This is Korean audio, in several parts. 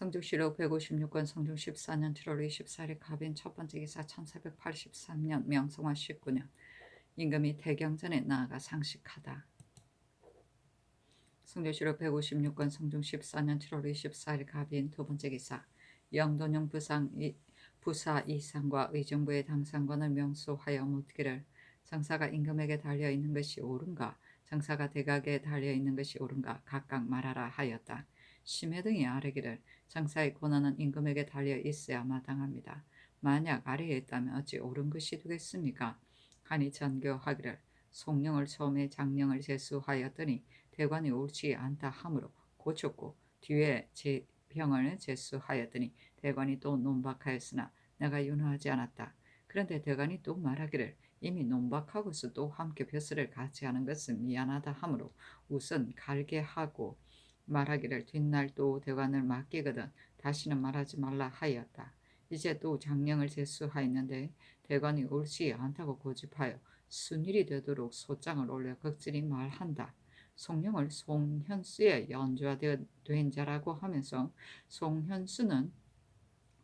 성주시로 156건 성중 14년 7월 24일 갑인 첫 번째 기사 1483년 명성화 19년 임금이 태경전에 나아가 상식하다. 성주시로 156건 성중 14년 7월 24일 갑인 두 번째 기사 영돈영 부사 이상과 의정부의 당상관을 명소하여 묻기를 장사가 임금에게 달려있는 것이 옳은가 장사가 대각에 달려있는 것이 옳은가 각각 말하라 하였다. 심해 등이 아뢰기를 장사의 권한은 임금에게 달려 있어야 마땅합니다. 만약 아래에 있다면 어찌 옳은 것이 되겠습니까? 하니 전교하기를 송령을 처음에 장령을 제수하였더니 대관이 옳지 않다 하므로 고쳤고 뒤에 병을 제수하였더니 대관이 또 논박하였으나 내가 윤허하지 않았다. 그런데 대관이 또 말하기를 이미 논박하고서 또 함께 벼슬을 같이 하는 것은 미안하다 하므로 우선 갈게 하고 말하기를 뒷날 또 대관을 맡기거든 다시는 말하지 말라 하였다. 이제 또 장령을 제수하였는데 대관이 옳지 않다고 고집하여 순일이 되도록 소장을 올려 극진히 말한다. 송령을 송현수의 연좌된 자라고 하면서 송현수는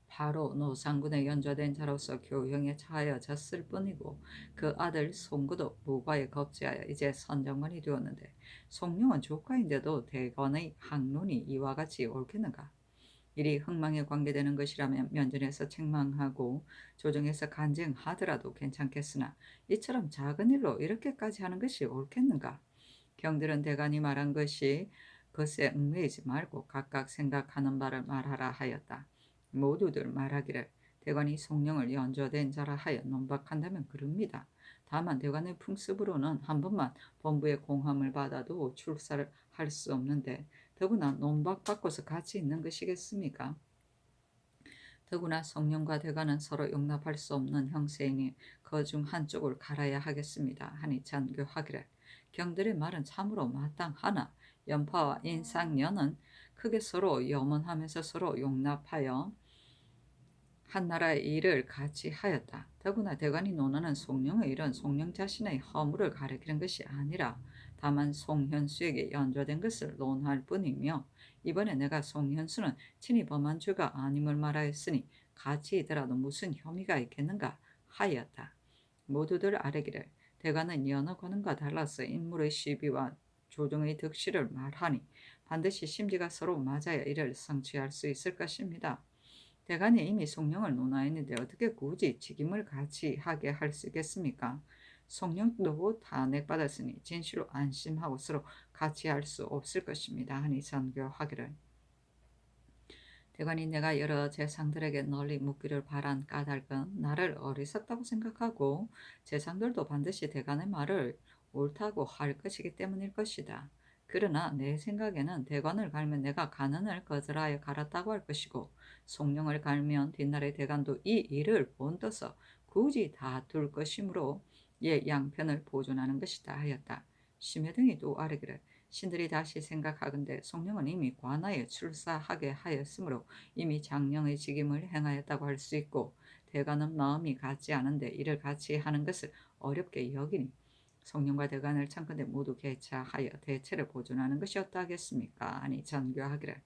바로 노상군에 연좌된 자로서 교형에 처하여졌을 뿐이고 그 아들 송구도 무과에 겁제하여 이제 선정관이 되었는데 송룡은 조카인데도 대건의 학론이 이와 같이 옳겠는가? 일이 흥망에 관계되는 것이라면 면전에서 책망하고 조정에서 간쟁하더라도 괜찮겠으나 이처럼 작은 일로 이렇게까지 하는 것이 옳겠는가? 경들은 대간이 말한 것이 것에 얽매이지 말고 각각 생각하는 바를 말하라 하였다. 모두들 말하기를 대관이 송령을 연좌된 자라 하여 논박한다면 그럽니다. 다만 대관의 풍습으로는 한 번만 본부의 공함을 받아도 출사를 할 수 없는데 더구나 논박받고서 같이 있는 것이겠습니까? 더구나 성령과 대관은 서로 용납할 수 없는 형세이니 그 중 한쪽을 갈아야 하겠습니다. 하니 잔교하기를 경들의 말은 참으로 마땅하나 연파와 인상연은 크게 서로 염원하면서 서로 용납하여 한나라의 일을 같이 하였다. 더구나 대관이 논하는 송령의 일은 송령 자신의 허물을 가리키는 것이 아니라 다만 송현수에게 연좌된 것을 논할 뿐이며 이번에 내가 송현수는 친히 범한 죄가 아님을 말하였으니 같이이더라도 무슨 혐의가 있겠는가 하였다. 모두들 아뢰기를 대관은 여느 관원과 달라서 인물의 시비와 조정의 득실을 말하니 반드시 심지가 서로 맞아야 이를 성취할 수 있을 것입니다. 대간이 이미 송령을 논하였는데 어떻게 굳이 직임을 같이 하게 할 수 있겠습니까? 송령도 탄핵받았으니 진실로 안심하고 서로 같이 할 수 없을 것입니다. 하니 선교하기를 대관이 내가 여러 재상들에게 널리 묻기를 바란 까닭은 나를 어리석다고 생각하고 재상들도 반드시 대관의 말을 옳다고 할 것이기 때문일 것이다. 그러나 내 생각에는 대관을 갈면 내가 간언을 거절하여 갈았다고 할 것이고 송령을 갈면 뒷날의 대관도 이 일을 본떠서 굳이 다툴 것이므로 예 양편을 보존하는 것이다 하였다. 심해 등이 또 아뢰기를 신들이 다시 생각하건대 송령은 이미 관하에 출사하게 하였으므로 이미 장령의 직임을 행하였다고 할 수 있고 대관은 마음이 같지 않은데 이를 같이 하는 것을 어렵게 여기니 성령과 대관을 참건대 모두 개차하여 대체를 보존하는 것이 어떠하겠습니까? 아니 전교하기를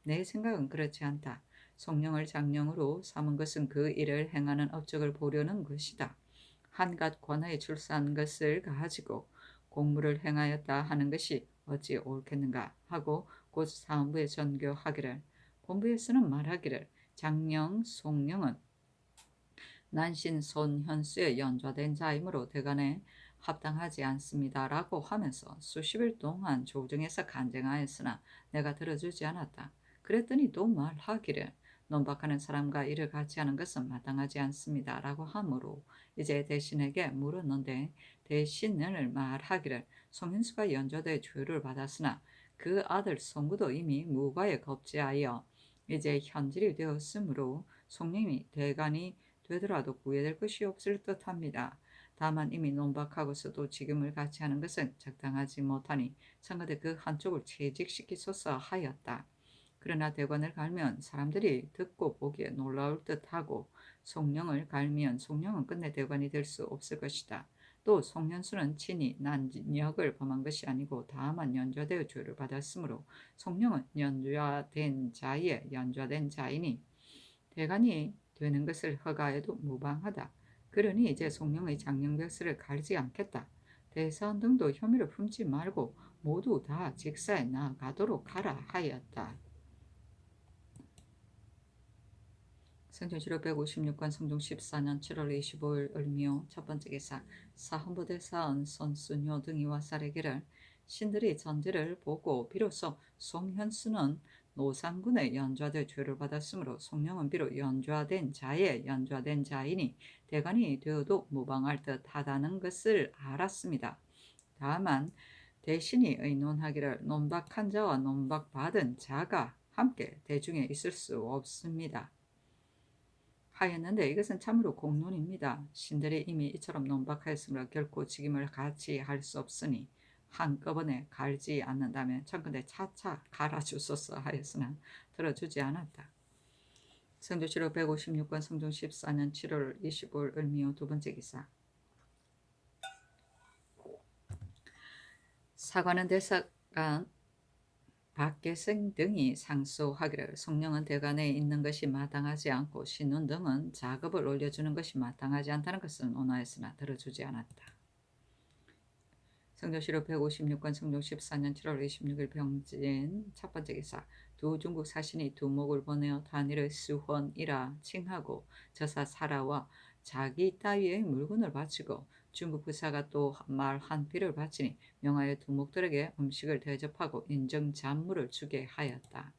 내 생각은 그렇지 않다. 성령을 장령으로 삼은 것은 그 일을 행하는 업적을 보려는 것이다. 한갓 관하에 출사한 것을 가지고 공무를 행하였다 하는 것이 어찌 옳겠는가 하고 곧 사헌부에 전교하기를 본부에서는 말하기를 장령, 송령은 난신 손현수에 연좌된 자이므로 대간에 합당하지 않습니다라고 하면서 수십일 동안 조정에서 간쟁하였으나 내가 들어주지 않았다. 그랬더니 또 말하기를 논박하는 사람과 일을 같이 하는 것은 마땅하지 않습니다라고 하므로 이제 대신에게 물었는데 대신을 말하기를 송현수가 연좌돼 죄를 받았으나 그 아들 송구도 이미 무과에 겁제하여 이제 현질이 되었으므로 송림이 대간이 되더라도 구애될 것이 없을 듯합니다. 다만 이미 논박하고서도 직임을 같이 하는 것은 적당하지 못하니 청와대 그 한쪽을 퇴직시키소서 하였다. 그러나 대관을 갈면 사람들이 듣고 보기에 놀라울 듯하고 송령을 갈면 송령은 끝내 대관이 될 수 없을 것이다. 또 송현수는 친히 난역을 범한 것이 아니고 다만 연좌되어 죄를 받았으므로 송룡은 연좌된 자의 연좌된 자이니 대간이 되는 것을 허가해도 무방하다. 그러니 이제 송룡의 장령백서를 가리지 않겠다. 대사원 등도 혐의를 품지 말고 모두 다 직사에 나아가도록 하라 하였다. 성종시로 156권 성종 14년 7월 25일 을미호 첫 번째 기사 사헌부대사원 손순효 등이 와사르기를 신들이 전제를 보고 비로소 송현수는 노상군의 연좌될 죄를 받았으므로 송룡은 비록 연좌된 자의 연좌된 자이니 대간이 되어도 무방할 듯 하다는 것을 알았습니다. 다만 대신이 의논하기를 논박한 자와 논박받은 자가 함께 대중에 있을 수 없습니다. 하였는데 이것은 참으로 공론입니다. 신들이 이미 이처럼 논박하였으므로 결코 직임을 같이 할 수 없으니 한꺼번에 갈지 않는다면 청컨대 차차 갈아주소서 하였으나 들어주지 않았다. 성조시로 156권 성종 14년 7월 25일 을미호 두 번째 기사 사관은 대사관 박계승 등이 상소하기를 송룡은 대관에 있는 것이 마땅하지 않고 신운 등은 작업을 올려주는 것이 마땅하지 않다는 것을 논하였으나 들어주지 않았다. 성조시로 156권 성종 14년 7월 26일 병진 첫 번째 기사 두 중국 사신이 두목을 보내어 단일의 수헌이라 칭하고 저사 사라와 자기 따위의 물건을 바치고 중국 부사가 또 말 한 피를 바치니 명하여 두목들에게 음식을 대접하고 인정 잔물을 주게 하였다.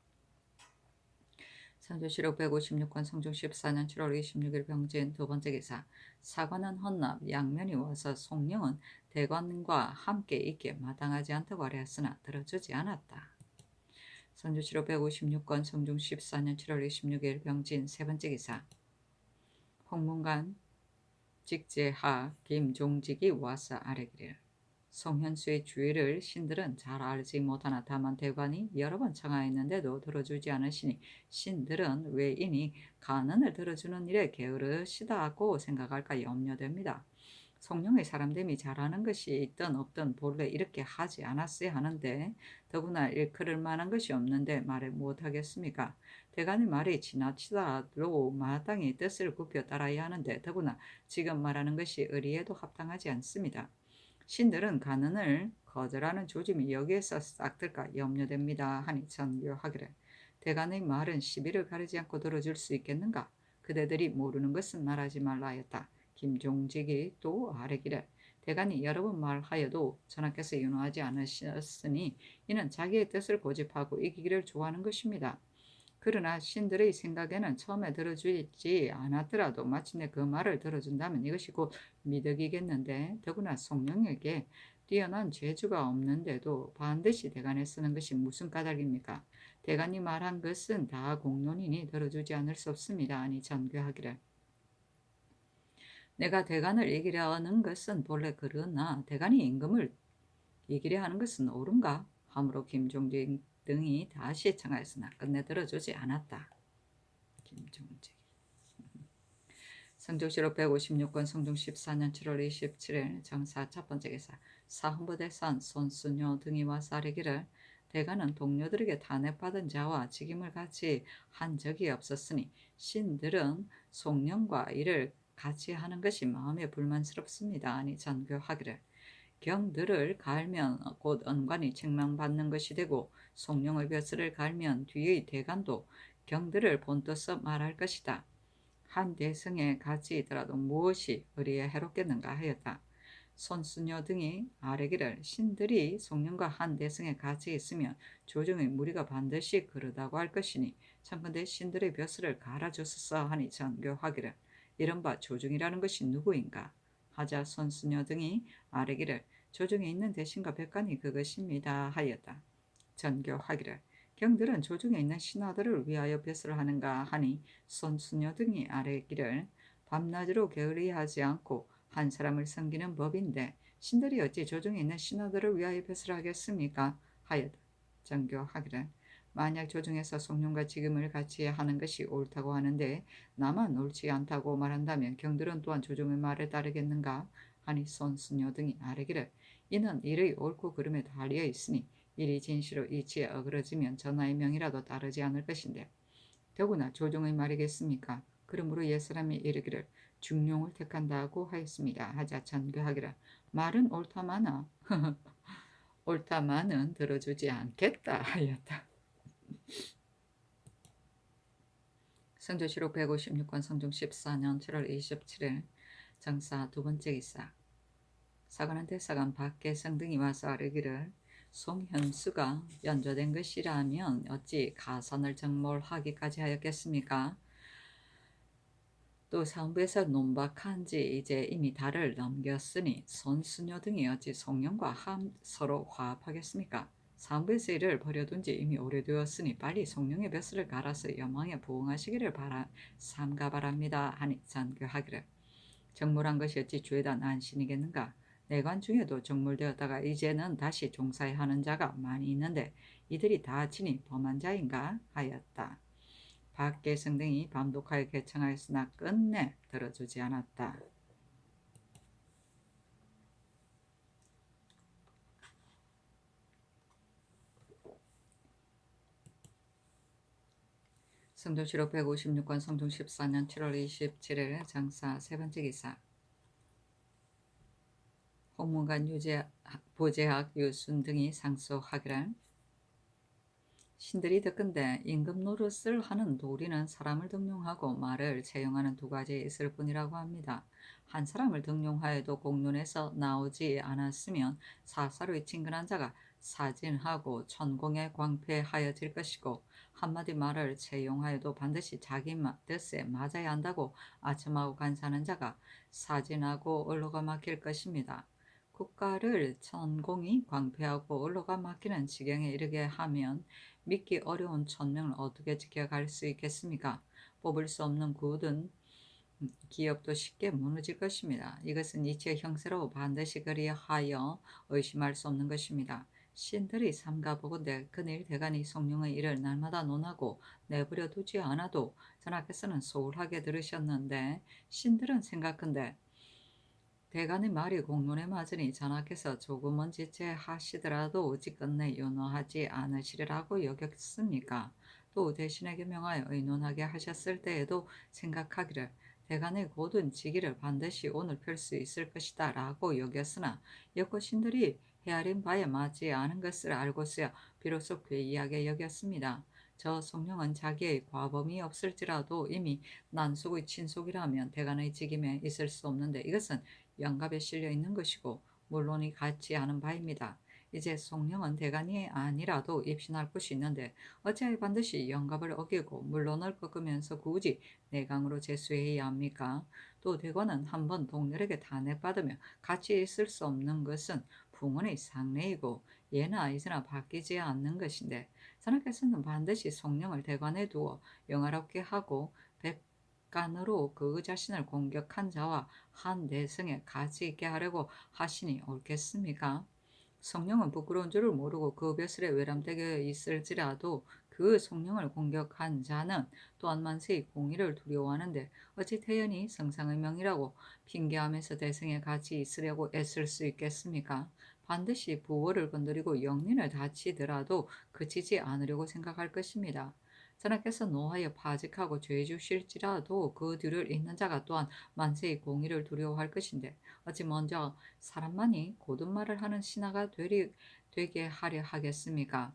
성조시로 156권 성종 14년 7월 26일 병진 두 번째 기사 사관은 헌납 양면이 와서 송룡은 대관과 함께 있게 마땅하지 않다고 하였으나 들어주지 않았다. 성조시로 156권 성종 14년 7월 26일 병진 세 번째 기사 홍문관 직제하 김종직이 와서 아뢰기를 송현수의 주의를 신들은 잘 알지 못하나 다만 대관이 여러 번 청하였는데도 들어주지 않으시니 신들은 왜 이니 간언을 들어주는 일에 게으르시다고 생각할까 염려됩니다. 송룡의 사람됨이 잘하는 것이 있든 없든 본래 이렇게 하지 않았어야 하는데 더구나 일컬을 만한 것이 없는데 말을 못하겠습니까? 대간의 말이 지나치더라도 마땅히 뜻을 굽혀 따라야 하는데 더구나 지금 말하는 것이 의리에도 합당하지 않습니다. 신들은 간언을 거절하는 조짐이 여기에서 싹들까 염려됩니다. 하니 전교하기를 대간의 말은 시비를 가리지 않고 들어줄 수 있겠는가? 그대들이 모르는 것은 말하지 말라 하였다. 김종직이 또 아뢰기를 대간이 여러 번 말하여도 전하께서 윤호하지 않으셨으니 이는 자기의 뜻을 고집하고 이기기를 좋아하는 것입니다. 그러나 신들의 생각에는 처음에 들어주지 않았더라도 마침내 그 말을 들어준다면 이것이 곧 미덕이겠는데 더구나 송룡에게 뛰어난 재주가 없는데도 반드시 대간에 쓰는 것이 무슨 까닭입니까? 대간이 말한 것은 다 공론이니 들어주지 않을 수 없습니다. 아니 전교하기를 내가 대간을 이기려 하는 것은 본래 그러나 대간이 임금을 이기려 하는 것은 옳은가? 하므로 김종직 등이 다시 청하였으나 끝내 들어주지 않았다. 김종직 성종시로 156권 성종 14년 7월 27일 정사 첫 번째 기사 사헌부대사원 손순효 등이 와서 아뢰기를 대간은 동료들에게 탄핵받은 자와 직임을 같이 한 적이 없었으니 신들은 송룡과 이를 같이 하는 것이 마음에 불만스럽습니다. 아니 전교하기를 경들을 갈면 곧 언관이 책망받는 것이 되고 송룡의 벼슬을 갈면 뒤의 대간도 경들을 본떠서 말할 것이다. 한 대성에 같이 있더라도 무엇이 의리에 해롭겠는가 하였다. 손순효 등이 아뢰기를 신들이 송룡과 한 대성에 같이 있으면 조정의 무리가 반드시 그러다고 할 것이니 청컨대 신들의 벼슬을 갈아주소서 하니 전교하기를 이른바 조정이라는 것이 누구인가 하자 손순효 등이 아뢰기를 조정에 있는 대신과 백관이 그것입니다 하였다. 전교하기를 경들은 조정에 있는 신하들을 위하여 벼슬을 하는가 하니 손순효 등이 아뢰기를 밤낮으로 게을리하지 않고 한 사람을 섬기는 법인데 신들이 어찌 조정에 있는 신하들을 위하여 벼슬을 하겠습니까 하였다. 전교하기를 만약 조정에서 송룡과 직임을 같이 하는 것이 옳다고 하는데 나만 옳지 않다고 말한다면 경들은 또한 조정의 말에 따르겠는가 하니 손수녀 등이 아뢰기를 이는 일의 옳고 그름에 달려 있으니 일이 진실로 이치에 어그러지면 전하의 명이라도 따르지 않을 것인데 더구나 조정의 말이겠습니까? 그러므로 옛사람이 이르기를 중용을 택한다고 하였습니다. 하자 전교하기를 말은 옳다마나 옳다마는 들어주지 않겠다 하였다. 성조시록 156권 성종 14년 7월 27일 정사 두 번째 기사 사관한 대사관 박계성 등이 와서 아뢰기를 송현수가 연좌된 것이라면 어찌 가산을 정몰하기까지 하였겠습니까? 또 사헌부에서 논박한 지 이제 이미 달을 넘겼으니 손수녀 등이 어찌 송영과 서로 화합하겠습니까? 사헌부에서 이를 버려둔 지 이미 오래되었으니 빨리 송영의 벼슬을 갈아서 여망에 부응하시기를 삼가 바랍니다. 하니 잔교하기를 정몰한 것이 어찌 죄다 난신이겠는가? 내관 중에도 정몰되었다가 이제는 다시 종사에 하는 자가 많이 있는데 이들이 다 친히 범한 자인가? 하였다. 박계성 등이 반복하여 개청하였으나 끝내 들어주지 않았다. 성조시록 156권 성종 14년 7월 27일 장사 세 번째 기사 홍문관 보재학 유순 등이 상소하기를 신들이 듣건대 임금 노릇을 하는 도리는 사람을 등용하고 말을 채용하는 두 가지 있을 뿐이라고 합니다. 한 사람을 등용하여도 공론에서 나오지 않았으면 사사로이 친근한 자가 사진하고 천공에 광패하여질 것이고 한마디 말을 채용하여도 반드시 자기 뜻에 맞아야 한다고 아첨하고 간사하는 자가 사진하고 언로가 막힐 것입니다. 국가를 천공이 광패하고 언로가 막히는 지경에 이르게 하면 믿기 어려운 천명을 어떻게 지켜갈 수 있겠습니까? 뽑을 수 없는 굳은 기업도 쉽게 무너질 것입니다. 이것은 이치의 형세로 반드시 그리하여 의심할 수 없는 것입니다. 신들이 삼가보건대 그늘 대간이 성령의 일을 날마다 논하고 내버려 두지 않아도 전하께서는 소홀하게 들으셨는데 신들은 생각한데 대간의 말이 공론에 맞으니 전하께서 조금은 지체하시더라도 어찌끝내 윤호하지 않으시리라고 여겼습니까? 또 대신에게 명하여 의논하게 하셨을 때에도 생각하기를 대간의 고든 직위를 반드시 오늘 펼 수 있을 것이다 라고 여겼으나 여고 신들이 헤아린 바에 맞지 않은 것을 알고서야 비로소 괴이하게 여겼습니다. 저 성령은 자기의 과범이 없을지라도 이미 난속의 친속이라면 대간의 직임에 있을 수 없는데 이것은 영갑에 실려 있는 것이고 물론이 같지 않은 바입니다. 이제 송령은 대간이 아니라도 입신할 곳이 있는데 어찌하여 반드시 영갑을 어기고 물론을 꺾으면서 굳이 내강으로 제수해야 합니까? 또 대관은 한번 동렬에게 탄핵받으며 같이 있을 수 없는 것은 풍운의 상례이고 예나 이제나 바뀌지 않는 것인데 전하께서는 반드시 송령을 대관에 두어 영화롭게 하고 백간으로 그 자신을 공격한 자와 한 대승에 가치 있게 하려고 하시니 옳겠습니까? 성령은 부끄러운 줄을 모르고 그 벼슬에 외람되게 있을지라도 그 성령을 공격한 자는 또한 만세의 공의를 두려워하는데 어찌 태연히 성상의 명이라고 핑계하면서 대승에 같이 있으려고 애쓸 수 있겠습니까? 반드시 부월을 건드리고 영린을 다치더라도 그치지 않으려고 생각할 것입니다. 전하께서 노하여 파직하고 죄 주실지라도 그 뒤를 잇는 자가 또한 만세의 공의를 두려워할 것인데 어찌 먼저 사람만이 고든 말을 하는 신하가 되게 하려 하겠습니까?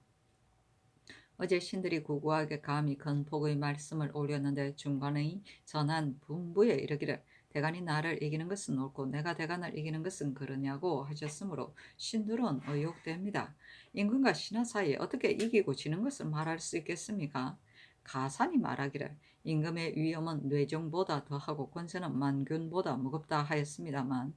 어제 신들이 구구하게 감히 건폭의 말씀을 올렸는데 중간의 전한 분부에 이르기를 대간이 나를 이기는 것은 옳고 내가 대간을 이기는 것은 그러냐고 하셨으므로 신들은 의혹됩니다. 임금과 신하 사이에 어떻게 이기고 지는 것을 말할 수 있겠습니까? 가산이 말하기를 임금의 위엄은 뇌정보다 더하고 권세는 만균보다 무겁다 하였습니다만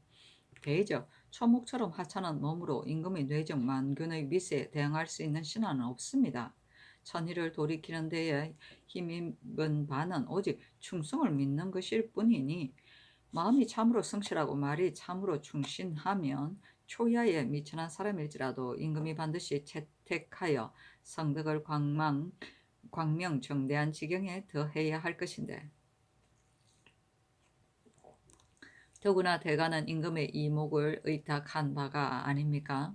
대저 초목처럼 하찮은 몸으로 임금의 뇌정 만균의 미세에 대응할 수 있는 신하는 없습니다. 천의를 돌이키는 데에 힘입은 바는 오직 충성을 믿는 것일 뿐이니 마음이 참으로 성실하고 말이 참으로 충신하면 초야에 미천한 사람일지라도 임금이 반드시 채택하여 성덕을 광명정대한 지경에 더해야 할 것인데 더구나 대간은 임금의 이목을 의탁한 바가 아닙니까?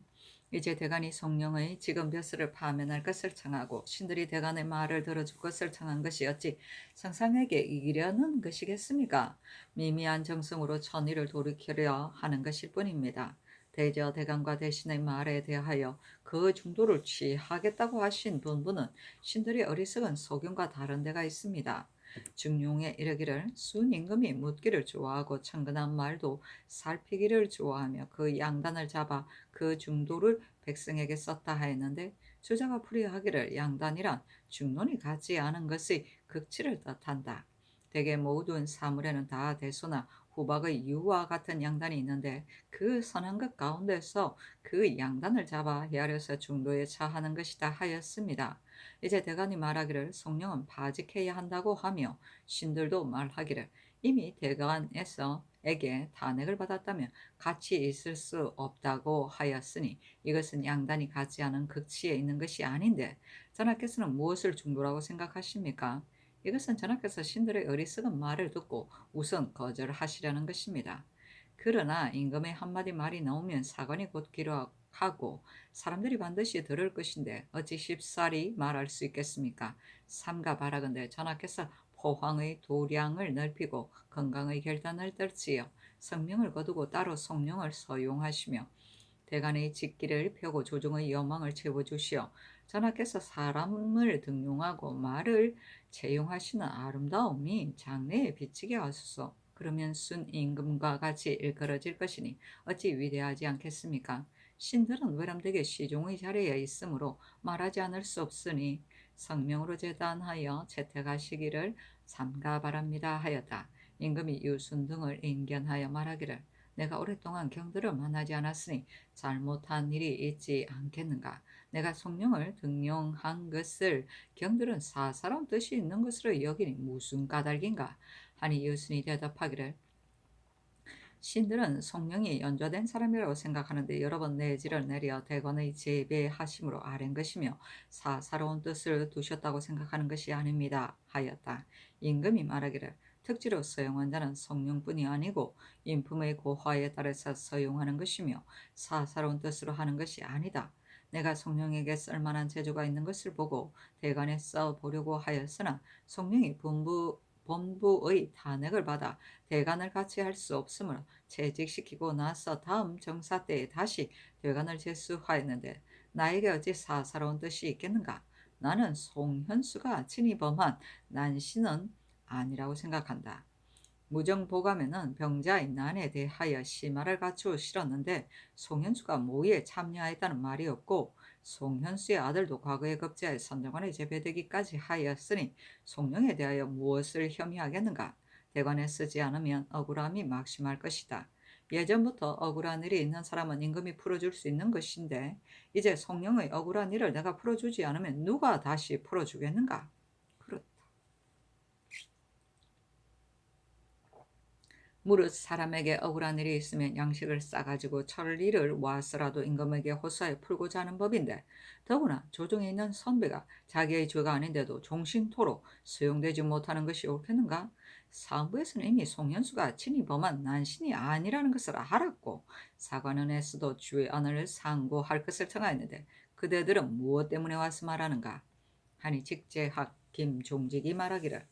이제 대간이 성령의 지금 벼슬을 파면할 것을 청하고 신들이 대간의 말을 들어줄 것을 청한 것이 어찌 상상에게 이기려는 것이겠습니까? 미미한 정성으로 천의를 돌이키려 하는 것일 뿐입니다. 대저 대간과 대신의 말에 대하여 그 중도를 취하겠다고 하신 본분은 신들의 어리석은 소견과 다른 데가 있습니다. 중용에 이르기를 순 임금이 묻기를 좋아하고 천근한 말도 살피기를 좋아하며 그 양단을 잡아 그 중도를 백성에게 썼다 하였는데 주자가 풀이하기를 양단이란 중론이 같지 않은 것의 극치를 뜻한다. 대개 모든 사물에는 다 대소나 후박의 유와 같은 양단이 있는데 그 선한 것 가운데서 그 양단을 잡아 헤아려서 중도에 처하는 것이다 하였습니다. 이제 대간이 말하기를 성령은 바직해야 한다고 하며 신들도 말하기를 이미 대간에서 에게 탄핵을 받았다면 같이 있을 수 없다고 하였으니 이것은 양단이 같지 않은 극치에 있는 것이 아닌데 전하께서는 무엇을 중도라고 생각하십니까? 이것은 전하께서 신들의 어리석은 말을 듣고 우선 거절하시려는 것입니다. 그러나 임금의 한마디 말이 나오면 사관이 곧 기록하고 사람들이 반드시 들을 것인데 어찌 쉽사리 말할 수 있겠습니까? 삼가 바라건대 전하께서 포항의 도량을 넓히고 건강의 결단을 떨치어 성명을 거두고 따로 성령을 서용하시며 대간의 직기를 펴고 조정의 여망을 채워주시어 전하께서 사람을 등용하고 말을 채용하시는 아름다움이 장래에 비치게 하소서. 그러면 순 임금과 같이 일컬어질 것이니 어찌 위대하지 않겠습니까? 신들은 외람되게 시종의 자리에 있으므로 말하지 않을 수 없으니 성명으로 제단하여 채택하시기를 삼가 바랍니다 하였다. 임금이 유순 등을 인견하여 말하기를 내가 오랫동안 경들을 만나지 않았으니 잘못한 일이 있지 않겠는가? 내가 성령을 등용한 것을 경들은 사사로운 뜻이 있는 것으로 여기니 무슨 까닭인가? 하니 유순이 대답하기를 신들은 성령이 연좌된 사람이라고 생각하는데 여러 번 내지를 내려 대관의 재배하심으로 아랜 것이며 사사로운 뜻을 두셨다고 생각하는 것이 아닙니다 하였다. 임금이 말하기를 특지로 서용한 자는 성령뿐이 아니고 인품의 고화에 따라서 서용하는 것이며 사사로운 뜻으로 하는 것이 아니다. 내가 성령에게 쓸만한 재주가 있는 것을 보고 대관에 써 보려고 하였으나 성령이 본부의 탄핵을 받아 대관을 같이 할 수 없으므로 퇴직시키고 나서 다음 정사 때에 다시 대관을 제수하였는데 나에게 어찌 사사로운 뜻이 있겠는가? 나는 송현수가 친히 범한 난신은 아니라고 생각한다. 무정보감에는 병자의 난에 대하여 심화를 갖추어 실었는데 송현수가 모의에 참여하였다는 말이 없고 송현수의 아들도 과거에 급제하여 선정관에 재배되기까지 하였으니 송령에 대하여 무엇을 혐의하겠는가? 대관에 쓰지 않으면 억울함이 막심할 것이다. 예전부터 억울한 일이 있는 사람은 임금이 풀어줄 수 있는 것인데 이제 송령의 억울한 일을 내가 풀어주지 않으면 누가 다시 풀어주겠는가? 그렇다. 무릇 사람에게 억울한 일이 있으면 양식을 싸가지고 천리를 와서라도 임금에게 호소하여 풀고자 하는 법인데 더구나 조정에 있는 선배가 자기의 죄가 아닌데도 종신토록 수용되지 못하는 것이 옳겠는가? 사무부에서는 이미 송현수가 친히 범한 난신이 아니라는 것을 알았고 사관원에서도 죄안을 상고할 것을 청하였는데 그대들은 무엇 때문에 와서 말하는가? 하니 직제학 김종직이 말하기를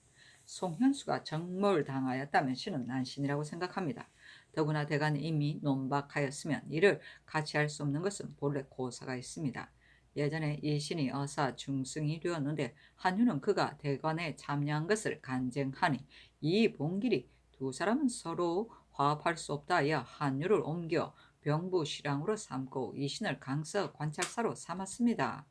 송현수가 정몰당하였다면 신은 난신이라고 생각합니다. 더구나 대간이 이미 논박하였으면 이를 같이 할 수 없는 것은 본래 고사가 있습니다. 예전에 이 신이 어사 중승이 되었는데 한유는 그가 대관에 참여한 것을 간쟁하니 이 봉길이 두 사람은 서로 화합할 수 없다 하여 한유를 옮겨 병부 실랑으로 삼고 이 신을 강서 관찰사로 삼았습니다.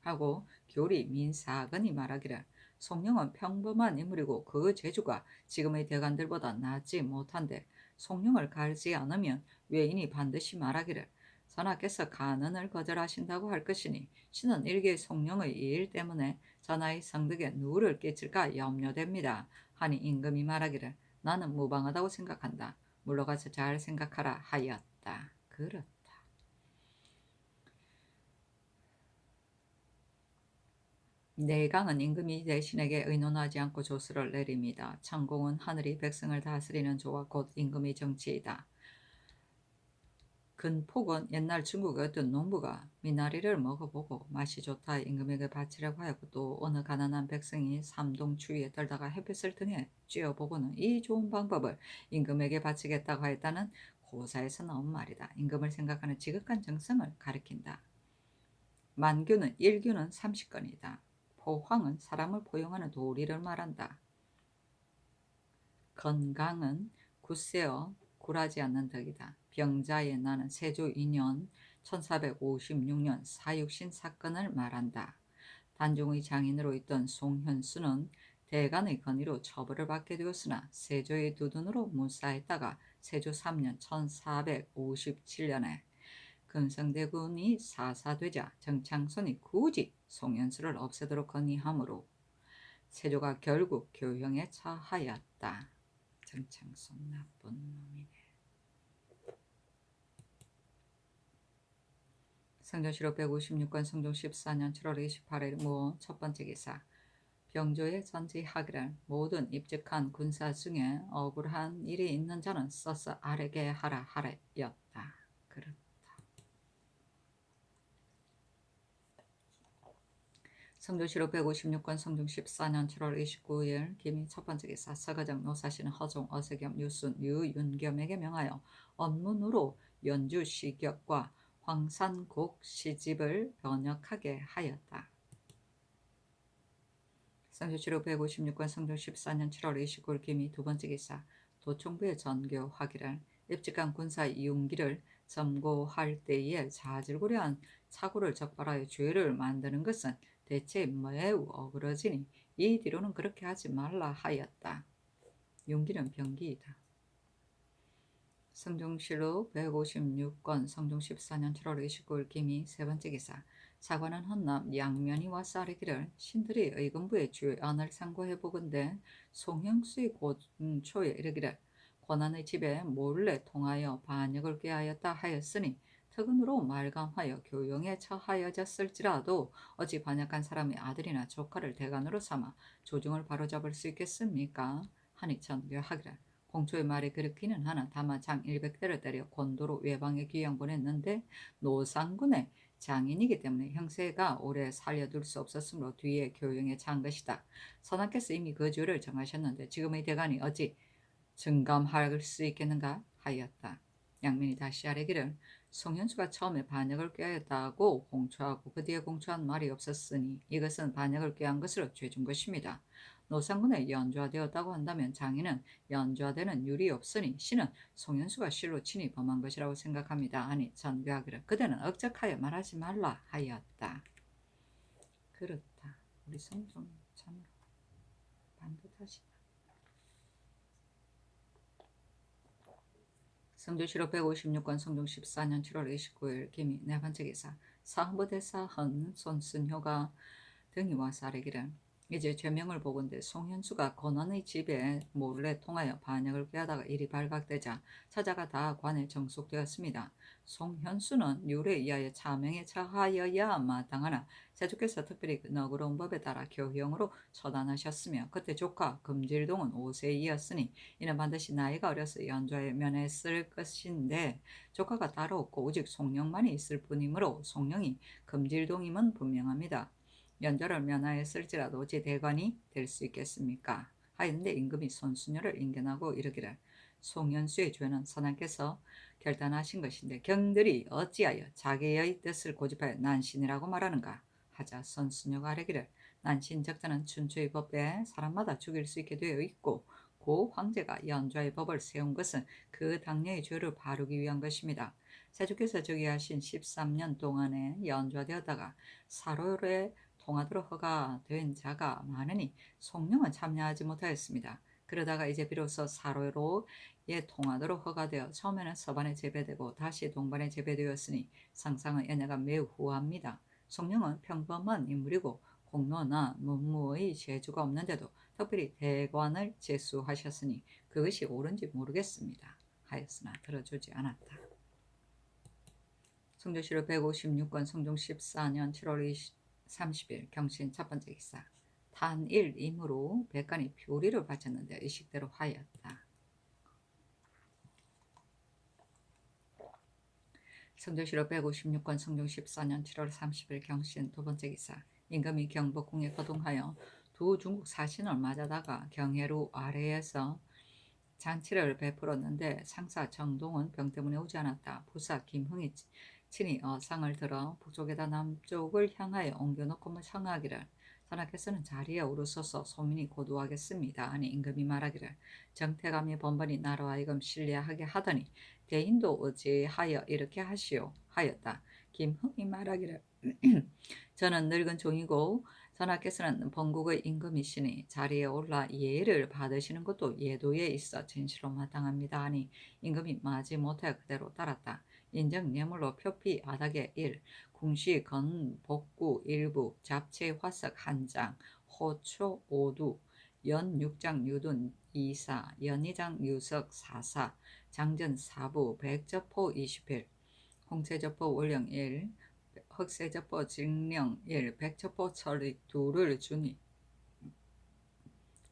하고 교리 민사근이 말하기를 송령은 평범한 인물이고 그 재주가 지금의 대관들보다 낫지 못한데 송령을 갈지 않으면 외인이 반드시 말하기를 전하께서 간언을 거절하신다고 할 것이니 신은 일개 송령의 이 일 때문에 전하의 성덕에 누를 끼칠까 염려됩니다. 하니 임금이 말하기를 나는 무방하다고 생각한다. 물러가서 잘 생각하라 하였다. 내강은 임금이 대신에게 의논하지 않고 조서를 내립니다. 천공은 하늘이 백성을 다스리는 조와 곧 임금의 정치이다. 근폭은 옛날 중국의 어떤 농부가 미나리를 먹어보고 맛이 좋다 임금에게 바치라고 하였고, 또 어느 가난한 백성이 삼동 추위에 떨다가 햇빛을 등에 쬐어보고는 이 좋은 방법을 임금에게 바치겠다고 하였다는 고사에서 나온 말이다. 임금을 생각하는 지극한 정성을 가리킨다. 만규는 1규는 30건이다. 포황은 사람을 포용하는 도리를 말한다. 건강은 굳세어 굴하지 않는 덕이다. 병자의 나는 세조 2년 1456년 사육신 사건을 말한다. 단종의 장인으로 있던 송현수는 대간의 건의로 처벌을 받게 되었으나 세조의 두 눈으로 무사했다가 세조 3년 1457년에 금성대군이 사사되자 정창손이 굳이 송현수를 없애도록 건의하므로 세조가 결국 교형에 처하였다. 정창손 나쁜 놈이네. 성전시록 156권 성종 14년 7월 28일 모 첫번째 기사. 병조의 전지하기를 모든 입직한 군사 중에 억울한 일이 있는 자는 써서 아래게 하라 하였다. 그렇다. 성조시록 156권 성종 14년 7월 29일 김이 첫번째 기사. 서가정 노사시는 허종 어세겸 유순 유윤겸에게 명하여 언문으로 연주 시격과 황산곡 시집을 번역하게 하였다. 성조시록 156권 성종 14년 7월 29일 김이 두번째 기사. 도총부의 전교하기를 입직한 군사 이용기를 점고할 때에 자질구레한 착오를 적발하여 죄를 만드는 것은 대체 매우 어그러지니 이 뒤로는 그렇게 하지 말라 하였다. 용기는 병기이다. 성종실록 156권 성종 14년 7월 29일 김이 세번째 기사. 사관은 헌납 양면이 와서 아뢰기를 신들이 의금부의 주안을 상고해보건대 송형수의 고초에 이르기를 권한의 집에 몰래 통하여 반역을 꾀하였다 하였으니 특은으로 말감하여 교용에 처하여졌을지라도 어찌 반역한 사람의 아들이나 조카를 대간으로 삼아 조중을 바로잡을 수 있겠습니까? 하니 전교하기를 공초의 말이 그렇기는 하나 다만 장 100대를 때려 곤도로 외방에 귀양 보냈는데 노상군의 장인이기 때문에 형세가 오래 살려둘 수 없었으므로 뒤에 교용에 찬 것이다. 선하께서 이미 그 죄를 정하셨는데 지금의 대간이 어찌 증감할 수 있겠는가 하였다. 양면이 다시 아뢰기를 송현수가 처음에 반역을 꾀하였다고 공초하고 그 뒤에 공초한 말이 없었으니 이것은 반역을 꾀한 것으로 죄준 것입니다. 노상군에 연좌되었다고 한다면 장인은 연좌되는 율이 없으니 신은 송현수가 실로 친히 범한 것이라고 생각합니다. 아니 전교하기를 그대는 억적하여 말하지 말라 하였다. 그렇다. 우리 성종 참 반듯하시다. 성조시록 156권 성종 14년 7월 29일 김이 네번째 기사. 사헌부대사 헌 손순효가 등이 와서 아뢰기를 이제 죄명을 보건대 송현수가 권원의 집에 몰래 통하여 반역을 꾀하다가 일이 발각되자 사자가 다 관에 정속되었습니다. 송현수는 율에 의하여 차명에 처하여야 마땅하나 세조께서 특별히 그 너그러운 법에 따라 교형으로 처단하셨으며 그때 조카 금질동은 5세이었으니 이는 반드시 나이가 어려서 연좌에 면했을 것인데 조카가 따로 없고 오직 송령만이 있을 뿐이므로 송령이 금질동임은 분명합니다. 연좌를 면하였을지라도 어찌 대관이 될 수 있겠습니까? 하였는데 임금이 손순효를 인견하고 이르기를 송현수의 죄는 선하께서 결단하신 것인데 경들이 어찌하여 자기의 뜻을 고집하여 난신이라고 말하는가 하자 손순효가 아뢰기를 난신적자는 춘추의 법에 사람마다 죽일 수 있게 되어 있고 고 황제가 연좌의 법을 세운 것은 그 당뇨의 죄를 바르기 위한 것입니다. 세조께서 즉위하신 13년 동안에 연좌되었다가 사로에 통하도록 허가된 자가 많으니 송령은 참여하지 못하였습니다. 그러다가 이제 비로소 사로에 통하도록 허가되어 처음에는 서반에 재배되고 다시 동반에 재배되었으니 상상의 연애가 매우 후합니다. 송령은 평범한 인물이고 공로나 문무의 재주가 없는데도 특별히 대관을 제수하셨으니 그것이 옳은지 모르겠습니다. 하였으나 들어주지 않았다. 성조시록 156권 성종 14년 7월 30일 경신 첫 번째 기사. 탄일임으로 백간이 표리를 바쳤는데 의식대로 하였다. 성조실록 156권 성종 14년 7월 30일 경신 두 번째 기사. 임금이 경복궁에 거동하여 두 중국 사신을 맞아다가 경회루 아래에서 잔치를 베풀었는데 상사 정동은 병 때문에 오지 않았다. 부사 김흥이 친히 상을 들어 북쪽에다 남쪽을 향하여 옮겨놓고 청하기를 전하께서는 자리에 오르소서 소민이 고도하겠습니다. 하니 임금이 말하기를 정태감이 번번이 나로 하여금 신뢰하게 하더니 대인도 어찌하여 이렇게 하시오 하였다. 김흥이 말하기를 저는 늙은 종이고 전하께서는 번국의 임금이시니 자리에 올라 예를 받으시는 것도 예도에 있어 진실로 마땅합니다 하니 임금이 마지 못하여 그대로 따랐다. 인정 뇌물로 표피 아닥의 1, 궁시 건 복구 일부, 잡채 화석 1장, 호초 5두, 연 6장 유둔 2사, 연이장 유석 4사, 장전 4부, 백저포 20일, 홍채저포 월령 1, 흑세저포 징령 1, 백저포 철이 2를 주니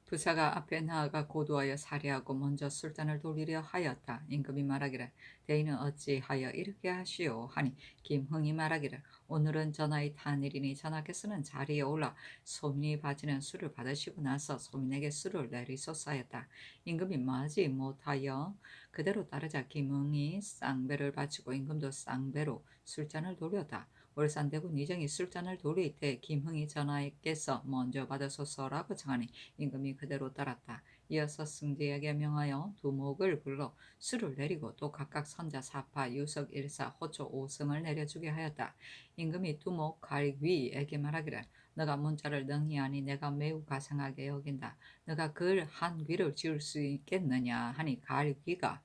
부사가 앞에 나아가 고도하여 살해하고 먼저 술잔을 돌리려 하였다. 임금이 말하기를 대인은 어찌하여 이렇게 하시오 하니 김흥이 말하기를 오늘은 전하의 탄일이니 전하께서는 자리에 올라 소민이 바치는 술을 받으시고 나서 소민에게 술을 내리소서 하였다. 임금이 마지 못하여 그대로 따르자 김흥이 쌍배를 바치고 임금도 쌍배로 술잔을 돌렸다. 월산대군 이정이 술잔을 돌릴 때 김흥이 전하께서 먼저 받으소서라고 청하니 임금이 그대로 따랐다. 이어서 승제에게 명하여 두목을 불러 술을 내리고 또 각각 선자 사파 유석 일사 호초 5승을 내려주게 하였다. 임금이 두목 갈귀에게 말하기를 너가 문자를 능히 하니 내가 매우 가상하게 여긴다. 너가 글 한 귀를 지을 수 있겠느냐 하니 갈귀가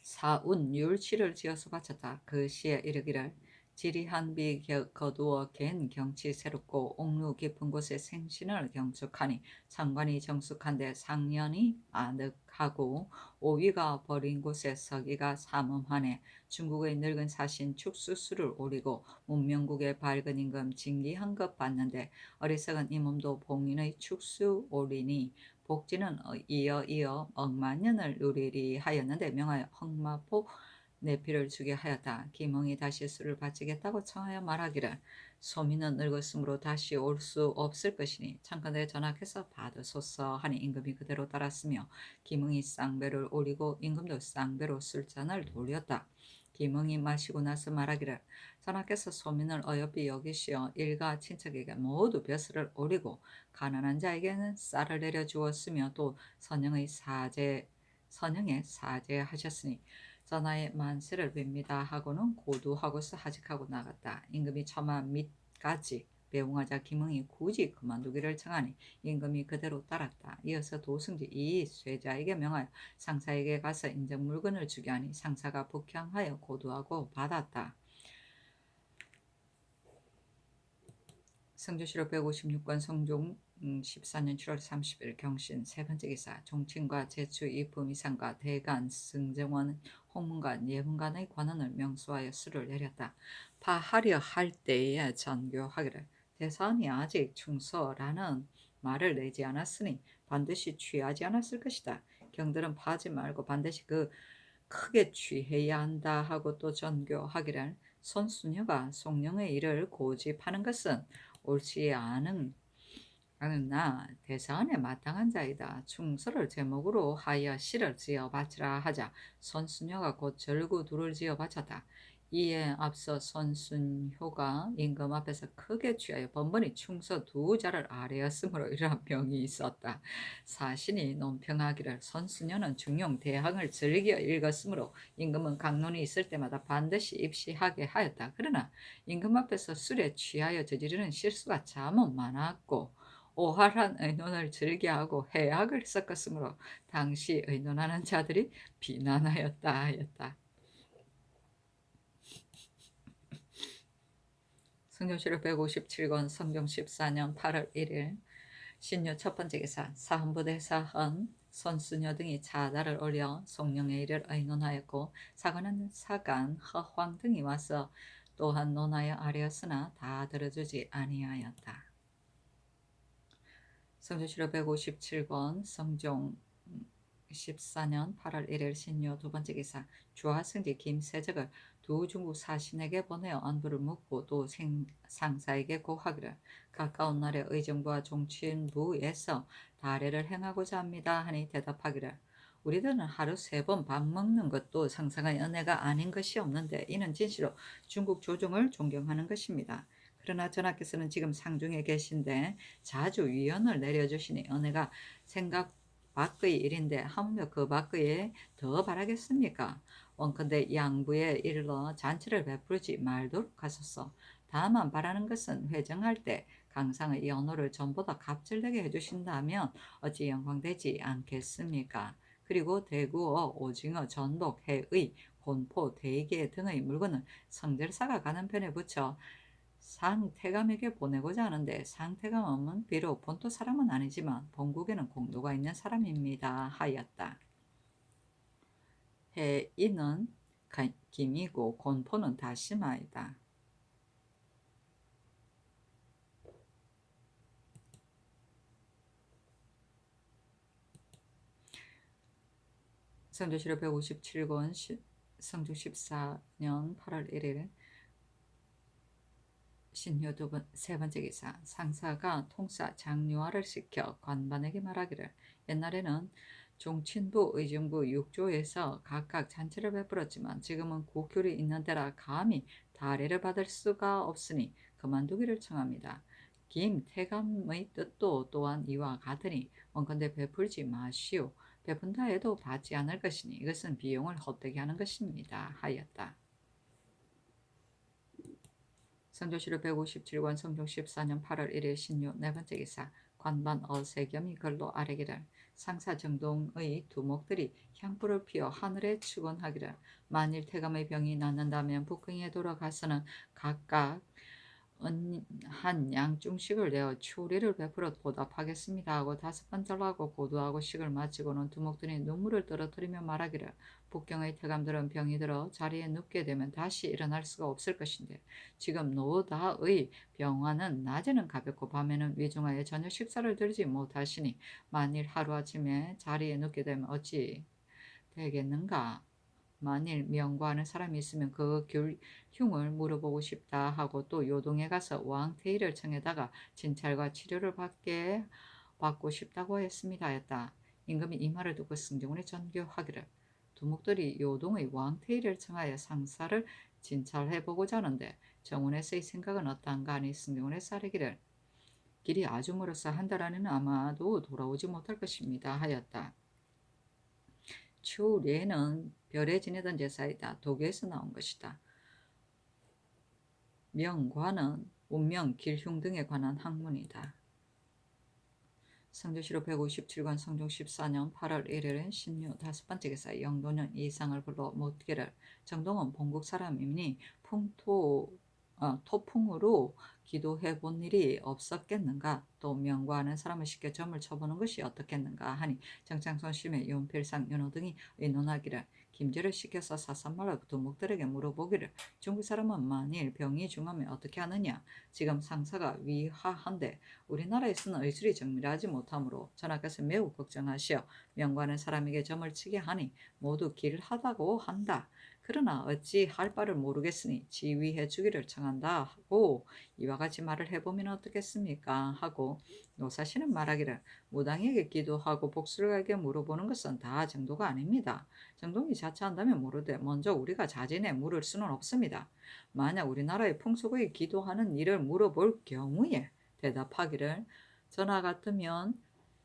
사운 율치를 지어서 바쳤다. 그 시에 이르기를 지리한 비 거두어 갠 경치 새롭고 옥루 깊은 곳에 생신을 경축하니 상관이 정숙한데 상년이 아늑하고 오위가 버린 곳에 서기가 삼엄하네. 중국의 늙은 사신 축수수를 오리고 문명국의 밝은 임금 징기한 것 봤는데 어리석은 이 몸도 봉인의 축수 오리니 복지는 이어 억만년을 누리리 하였는데 명하여 흑마포 내피를 주게 하였다. 김흥이 다시 술을 바치겠다고 청하여 말하기를 소민은 늙었으므로 다시 올 수 없을 것이니 창건대 전하께서 받으소서 하니 임금이 그대로 따랐으며 김흥이 쌍배를 올리고 임금도 쌍배로 술잔을 돌렸다. 김흥이 마시고 나서 말하기를 전하께서 소민을 어여삐 여기시어 일가 친척에게 모두 벼슬을 오리고 가난한 자에게는 쌀을 내려 주었으며 또 선영에 사죄하셨으니 전하의 만세를 빕니다 하고는 고두하고서 하직하고 나갔다. 임금이 처마 밑까지 배웅하자 김흥이 굳이 그만두기를 청하니 임금이 그대로 따랐다. 이어서 도승지 이 쇠자에게 명하여 상사에게 가서 인정 물건을 주게 하니 상사가 북향하여 고두하고 받았다. 성조실록 156권 성종 14년 7월 30일 경신 세 번째 기사. 종친과 제추 이품 이상과 대간 승정원 홍문관 예문관의 관원을 명수하여 수를 내렸다. 파하려 할 때에 전교하기를 대사원이 아직 충서라는 말을 내지 않았으니 반드시 취하지 않았을 것이다. 경들은 파지 말고 반드시 그 크게 취해야 한다 하고 또 전교하기를 손수녀가 송령의 일을 고집하는 것은 옳지 않으나 대사원에 마땅한 자이다. 충서를 제목으로 하여 시를 지어 바치라 하자 손수녀가 곧 절구두를 지어 바쳤다. 이에 앞서 손순효가 임금 앞에서 크게 취하여 번번이 충서 2자를 아뢰었으므로 이러한 병이 있었다. 사신이 논평하기를 손수녀는 중용 대항을 즐겨 읽었으므로 임금은 강론이 있을 때마다 반드시 입시하게 하였다. 그러나 임금 앞에서 술에 취하여 저지르는 실수가 참 많았고 오활한 의논을 즐겨하고 해악을 섞었으므로 당시 의논하는 자들이 비난하였다 하였다. 성경실록 157권 성경 14년 8월 1일 신유 첫 번째 기사. 사헌부대사헌 손수녀 등이 자다를 올려 송령의 일을 의논하였고 사관은 사간 허황 등이 와서 또한 논하여 아뢰었으나 다 들어주지 아니하였다. 성조실록 157권 성종 14년 8월 1일 신묘 두 번째 기사 주하 승지 김세적을 두 중국 사신에게 보내어 안부를 묻고 또 상사에게 고하기를 가까운 날에 의정부와 종친부에서 달해를 행하고자 합니다 하니 대답하기를 우리들은 하루 3번 밥 먹는 것도 상상의 은혜가 아닌 것이 없는데 이는 진실로 중국 조정을 존경하는 것입니다. 그러나 전하께서는 지금 상중에 계신데 자주 위언을 내려주시니 은혜가 생각 밖의 일인데 하물며 그 밖에 더 바라겠습니까? 원컨대 양부에 이르러 잔치를 베풀지 말도록 하소서. 다만 바라는 것은 회정할 때 강상의 연호를 전보다 갑질되게 해주신다면 어찌 영광되지 않겠습니까? 그리고 대구어, 오징어, 전복, 해의, 곤포, 대게 등의 물건을 성절사가 가는 편에 붙여 상태감에게 보내고자 하는데 상태감은 비록 본토 사람은 아니지만 본국에는 공도가 있는 사람입니다 하였다. 해이는 김이고 곤포는 다시마이다. 성조실록 157권 성종 14년 8월 1일 신효 세 번째 기사 상사가 통사 장유화를 시켜 관반에게 말하기를 옛날에는 종친부, 의정부, 육조에서 각각 잔치를 베풀었지만 지금은 국귤이 있는 데라 감히 달해를 받을 수가 없으니 그만두기를 청합니다. 김태감의 뜻도 또한 이와 같으니 원컨대 베풀지 마시오. 베푼다 해도 받지 않을 것이니 이것은 비용을 헛되게 하는 것입니다 하였다. 성조실록 157권 성종 14년 8월 1일 신유 네 번째 기사 관반 어세겸이 글로 아뢰기를 상사 정동의 두목들이 향불을 피워 하늘에 축원하기를 만일 태감의 병이 낫는다면 북경에 돌아가서는 각각 한 양중식을 내어 추리를 베풀어 보답하겠습니다 하고 5번 절하고 고도하고 식을 마치고는 두목들이 눈물을 떨어뜨리며 말하기를 북경의 태감들은 병이 들어 자리에 눕게 되면 다시 일어날 수가 없을 것인데 지금 노다의 병환은 낮에는 가볍고 밤에는 위중하여 저녁 식사를 들지 못하시니 만일 하루아침에 자리에 눕게 되면 어찌 되겠는가? 만일 명과하는 사람이 있으면 그 흉을 물어보고 싶다 하고 또 요동에 가서 왕태의를 청해다가 진찰과 치료를 받고 싶다고 했습니다 하였다. 임금이 이 말을 듣고 승정원에 전교하기를 두목들이 요동의 왕태의를 청하여 상사를 진찰해보고자 하는데 정원에서의 생각은 어떠한가 하니 승정원에서 아뢰기를 길이 아주 멀어서 한 달 안에는 아마도 돌아오지 못할 것입니다 하였다. 추례는 별에 지내던 제사이다. 독에서 나온 것이다. 명과는 운명, 길흉 등에 관한 학문이다. 성조실록 157권 성종 14년 8월 1일은 신유 5번째 기사 영도년 이상을 불러 묻기를 정동은 본국 사람이니 토풍으로 기도해 본 일이 없었겠는가? 또 명과하는 사람을 시켜 점을 쳐보는 것이 어떻겠는가 하니 정창손 심해 윤필상 윤호 등이 의논하기를 김제를 시켜서 사삼말로 두목들에게 물어보기를 중국 사람은 만일 병이 중하면 어떻게 하느냐? 지금 상사가 위하한데 우리나라에서는 의술이 정밀하지 못하므로 전하께서 매우 걱정하시어 명과하는 사람에게 점을 치게 하니 모두 길하다고 한다. 그러나 어찌 할 바를 모르겠으니 지휘해 주기를 청한다 하고 이와 같이 말을 해보면 어떻겠습니까? 하고 노사시는 말하기를 무당에게 기도하고 복술에게 물어보는 것은 다 정도가 아닙니다. 정동이 자처한다면 모르되 먼저 우리가 자진해 물을 수는 없습니다. 만약 우리나라의 풍속의 기도하는 일을 물어볼 경우에 대답하기를 전하 같으면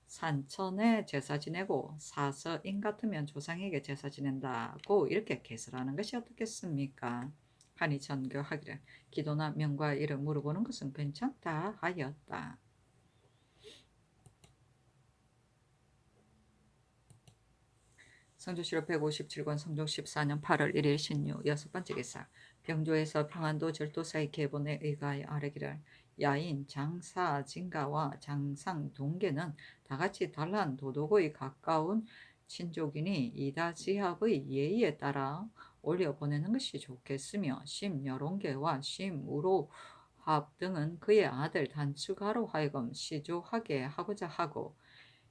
산천에 제사 지내고 사서인 같으면 조상에게 제사 지낸다고 이렇게 개설하는 것이 어떻겠습니까? 하니 전교하기를 기도나 명과 일을 물어보는 것은 괜찮다 하였다. 성조실록 157권 성종 14년 8월 1일 신유 6번째 기사 병조에서 평안도 절도사의 계본에 의가하여 아뢰기를 야인 장사진가와 장상동계는 다같이 단란 도독의 가까운 친족이니 이다지합의 예의에 따라 올려보내는 것이 좋겠으며 심여론계와 심우로합 등은 그의 아들 단추가로 하여금 시조하게 하고자 하고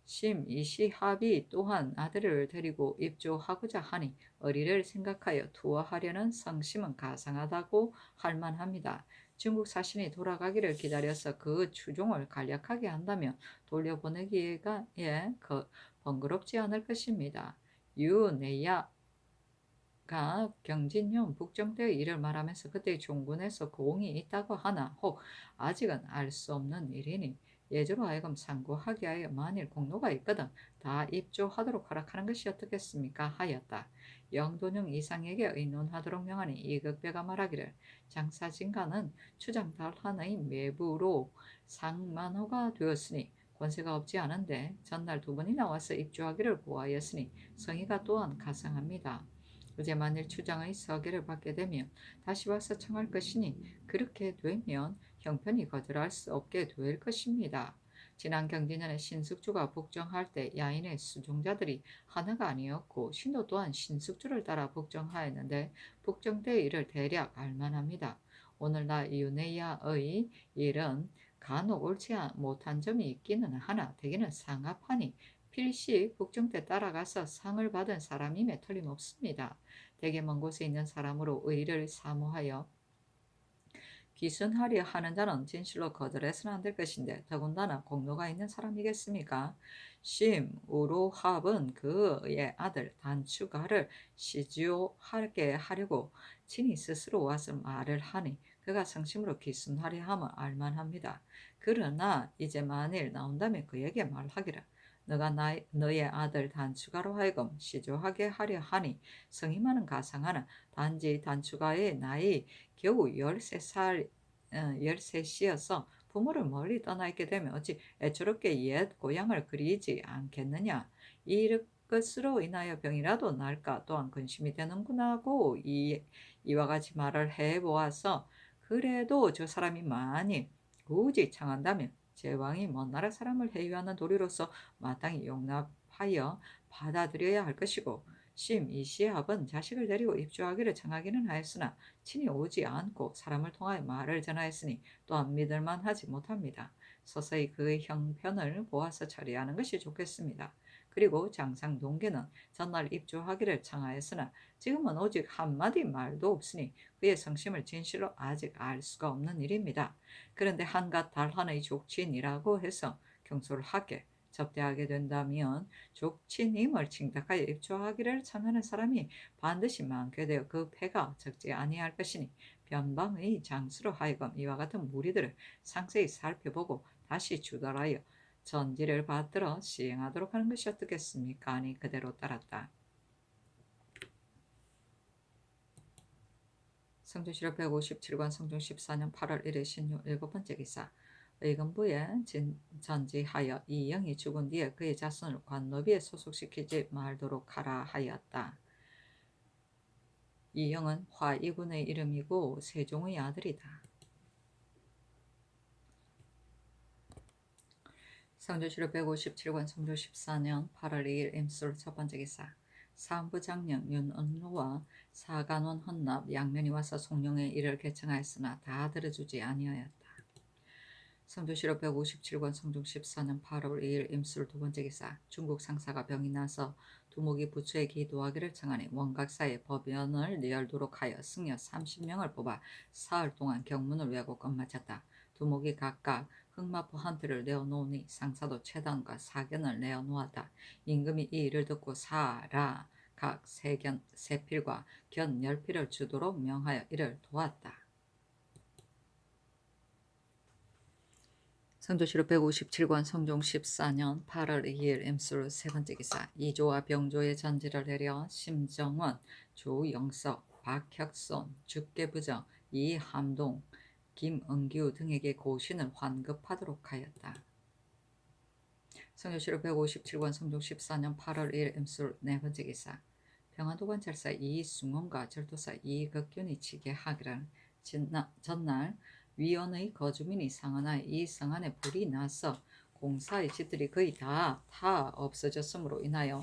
심이시합이 또한 아들을 데리고 입조하고자 하니 어리를 생각하여 투어하려는 성심은 가상하다고 할 만합니다. 중국 사신이 돌아가기를 기다려서 그 추종을 간략하게 한다면 돌려보내기가 번거롭지 않을 것입니다. 유네야가 경진용 북정대의 일을 말하면서 그때의 종군에서 고응이 있다고 하나 혹 아직은 알 수 없는 일이니 예조로 하여금 상고하게 하여 만일 공로가 있거든 다 입조하도록 허락하는 것이 어떻겠습니까 하였다. 영돈용 이상에게 의논하도록 명하니 이극배가 말하기를 장사진가는 추장달한의 매부로 상만호가 되었으니 권세가 없지 않은데 전날 두 번이 나와서 입조하기를 고하였으니 성의가 또한 가상합니다. 이제 만일 추장의 서계를 받게 되면 다시 와서 청할 것이니 그렇게 되면 형편이 거절할 수 없게 될 것입니다. 지난 경진년에 신숙주가 복정할 때 야인의 수종자들이 하나가 아니었고 신도 또한 신숙주를 따라 복정하였는데 복정 때의 일을 대략 알만합니다. 오늘날 유네야의 일은 간혹 옳지 못한 점이 있기는 하나 대개는 상합하니 필시 복정 때 따라가서 상을 받은 사람임에 틀림없습니다. 대개 먼 곳에 있는 사람으로 의리를 사모하여 귀순하려 하는 자는 진실로 거절해서는 안 될 것인데 더군다나 공로가 있는 사람이겠습니까? 심우로합은 그의 아들 단추가를 시주하게 하려고 친히 스스로 와서 말을 하니 그가 성심으로 귀순하려 함을 알만합니다. 그러나 이제 만일 나온다면 그에게 말하기를 너가 너의 아들 단추가로 하여금 시조하게 하려 하니 성임하는 가상하나 단지 단추가의 나이 겨우 13살, 13이어서 부모를 멀리 떠나 있게 되면 어찌 애처롭게 옛 고향을 그리지 않겠느냐. 이것으로 인하여 병이라도 날까 또한 근심이 되는구나고 이와 같이 말을 해보아서 그래도 저 사람이 많이 굳이 청한다면 제왕이 먼 나라 사람을 해유하는 도리로서 마땅히 용납하여 받아들여야 할 것이고 심이시합은 자식을 데리고 입주하기를 청하기는 하였으나 친히 오지 않고 사람을 통하여 말을 전하였으니 또한 믿을만하지 못합니다. 서서히 그의 형편을 보아서 처리하는 것이 좋겠습니다. 그리고 장상 동계는 전날 입주하기를 청하였으나 지금은 오직 한마디 말도 없으니 그의 성심을 진실로 아직 알 수가 없는 일입니다. 그런데 한갓 달한의 족친이라고 해서 경솔을 하게 접대하게 된다면 족친임을 칭탁하여 입조하기를 청하는 사람이 반드시 많게 되어 그 패가 적지 아니할 것이니 변방의 장수로 하여금 이와 같은 무리들을 상세히 살펴보고 다시 주달하여 전지를 받들어 시행하도록 하는 것이 어떻겠습니까? 아니 그대로 따랐다. 성조실록 157권 성종 14년 8월 1일 신유 7번째 기사 의금부에 전지하여 이영이 죽은 뒤에 그의 자손을 관노비에 소속시키지 말도록 하라 하였다. 이영은 화이군의 이름이고 세종의 아들이다. 성조실록 157권 성조 14년 8월 2일 임술 첫번째 기사 사헌부장령 윤은로와 사간원 헌납 양면이 와서 송룡의 일을 개청하였으나 다 들어주지 아니하였다. 성조실록 157권 성종 14년 8월 2일 임술 두번째 기사 중국 상사가 병이 나서 두목이 부처에 기도하기를 청하니 원각사의 법연을 열도록 하여 승려 30명을 뽑아 사흘 동안 경문을 외우고 끝마쳤다. 두목이 각각 흑마포 한 틀을 내어놓으니 상사도 채단과 사견을 내어놓았다. 임금이 이 일을 듣고 사라 각 세필과 견 10필을 주도록 명하여 이를 도왔다. 성조실록 157권 성종 14년 8월 2일 임술 세번째 기사 이조와 병조의 전지를 내려 심정원, 조영석, 박혁손, 죽계부정, 이함동, 김은규 등에게 고신을 환급하도록 하였다. 성조실록 157권 성종 14년 8월 1일 임술 네번째 기사 평안도관찰사 이승원과 절도사 이극균이 치게 하기를 전날 위원의 거주민이 상하나에 이 성안에 불이 나서 공사의 집들이 거의 다 없어졌으므로 인하여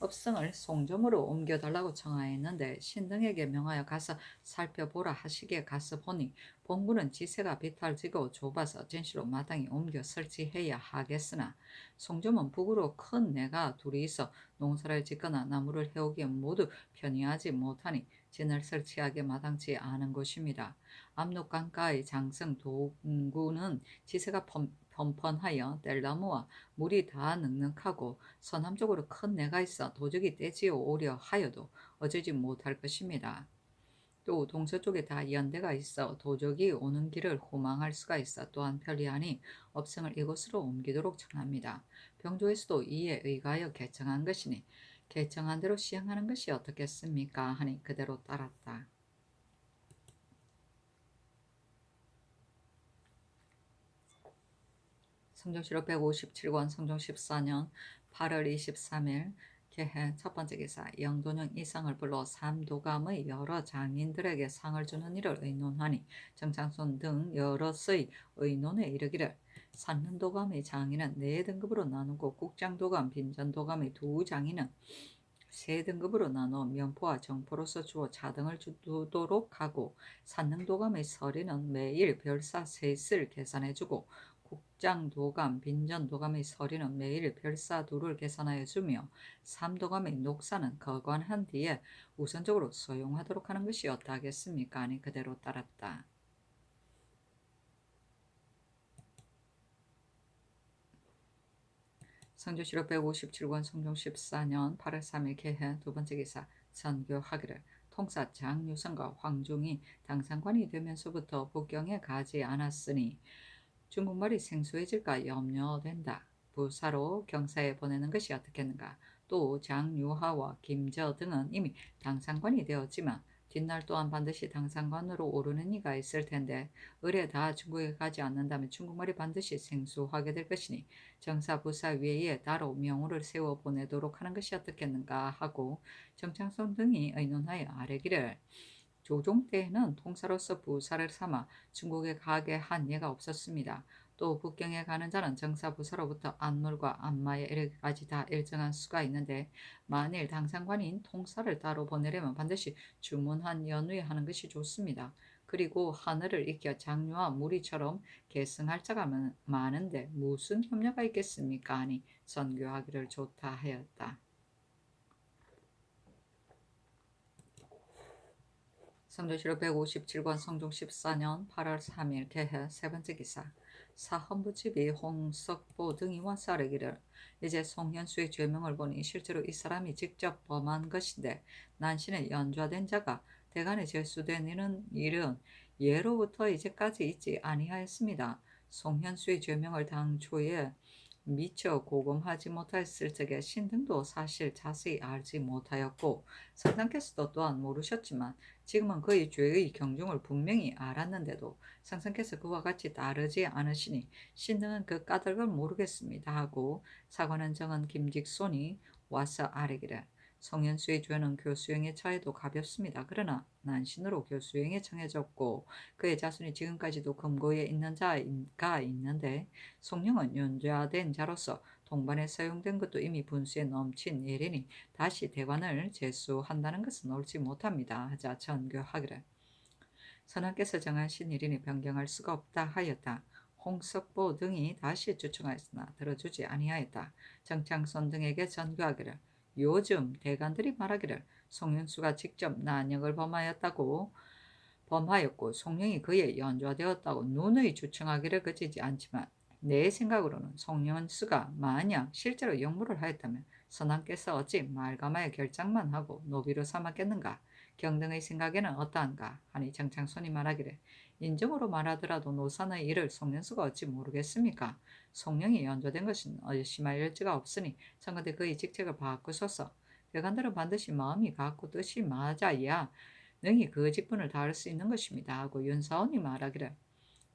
업성을 송점으로 옮겨달라고 청하였는데 신등에게 명하여 가서 살펴보라 하시기에 가서 보니 본군은 지세가 비탈지고 좁아서 진시로 마땅히 옮겨 설치해야 하겠으나 송점은 북으로 큰 내가 둘이 있어 농사를 짓거나 나무를 해오기에 모두 편의하지 못하니 진을 설치하기에 마땅치 않은 곳입니다. 압록강가의 장성 동구는 지세가 펀펀하여 뗄나무와 물이 다 넉넉하고 서남쪽으로 큰 내가 있어 도적이 떼지어 오려 하여도 어쩌지 못할 것입니다. 또 동서쪽에 다 연대가 있어 도적이 오는 길을 호망할 수가 있어 또한 편리하니 업성을 이곳으로 옮기도록 청합니다. 병조에서도 이에 의가하여 개청한 것이니 개청한 대로 시행하는 것이 어떻겠습니까? 하니 그대로 따랐다. 성종실록 157권 성종 14년 8월 23일 개해 첫 번째 기사 영돈영 이상을 불러 삼도감의 여러 장인들에게 상을 주는 일을 의논하니 정창손 등 여럿의 의논에 이르기를 산는도감의 장인은 4등급으로 나누고 국장도감, 빈전도감의 2장인은 3등급으로 나눠 면포와 정포로서 주어 자등을 주도록 하고 산능도감의 서리는 매일 별사 셋을 계산해주고 국장도감, 빈전도감의 서리는 매일 별사 2를 계산하여 주며 삼도감의 녹사는 거관한 뒤에 우선적으로 소용하도록 하는 것이 어떠하겠습니까? 아니 그대로 따랐다. 성조실록 157권 성종 14년 8월 3일 개해 두 번째 기사 선교하기를 통사 장유성과 황중이 당상관이 되면서부터 북경에 가지 않았으니 중국말이 생소해질까 염려된다. 부사로 경사에 보내는 것이 어떻겠는가. 또 장유하와 김저 등은 이미 당상관이 되었지만 뒷날 또한 반드시 당상관으로 오르는 이가 있을 텐데 을에 다 중국에 가지 않는다면 중국말이 반드시 생소하게 될 것이니 정사 부사 외에 따로 명호를 세워 보내도록 하는 것이 어떻겠는가 하고 정창손 등이 의논하여 아뢰기를 조종 때에는 통사로서 부사를 삼아 중국에 가게 한 예가 없었습니다. 또 북경에 가는 자는 정사부사로부터 안물과 안마에 이르기까지 다 일정한 수가 있는데 만일 당상관인 통사를 따로 보내려면 반드시 주문한 연후에 하는 것이 좋습니다. 그리고 하늘을 익혀 장류와 무리처럼 계승할 자가 많은데 무슨 협려가 있겠습니까? 하니 선교하기를 좋다 하였다. 성조실록 157권 성종 14년 8월 3일 개해 세 번째 기사 사헌부집이 홍석보 등이 와싸르기를 이제 송현수의 죄명을 보니 실제로 이 사람이 직접 범한 것인데 난신에 연좌된 자가 대간에 제수된 일은 예로부터 이제까지 있지 아니하였습니다. 송현수의 죄명을 당초에 미처 고금하지 못했을 적에 신등도 사실 자세히 알지 못하였고 상상께서도 또한 모르셨지만 지금은 그의 죄의 경중을 분명히 알았는데도 상상께서 그와 같이 따르지 않으시니 신등은 그 까닭을 모르겠습니다 하고 사관원 정은 김직손이 와서 아뢰기를 성현수의 죄는 교수형에 처해도 가볍습니다. 그러나 난신으로 교수형에 청해졌고 그의 자손이 지금까지도 금고에 있는 자가 있는데 송영은 연좌된 자로서 동반에 사용된 것도 이미 분수에 넘친 일이니 다시 대관을 제수한다는 것은 옳지 못합니다. 하자 전교하기를 선하께서 정하신 일이니 변경할 수가 없다 하였다. 홍석보 등이 다시 주청하였으나 들어주지 아니하였다. 정창손 등에게 전교하기를 요즘 대관들이 말하기를 송윤수가 직접 난역을 범하였고 송영이 그에 연좌되었다고 누누이 주청하기를 그치지 않지만 내 생각으로는 송윤수가 만약 실제로 역무를 하였다면 선왕께서 어찌 말감하여 결장만 하고 노비로 삼았겠는가? 경등의 생각에는 어떠한가? 하니 정창손이 말하기를 인정으로 말하더라도 노산의 일을 송윤수가 어찌 모르겠습니까? 송영이 연좌된 것은 의심할 여지가 없으니 청컨대 그의 직책을 바꾸소서. 대관들은 반드시 마음이 같고 뜻이 맞아야 능히 그 직분을 다할 수 있는 것입니다. 하고 윤사원이 말하기를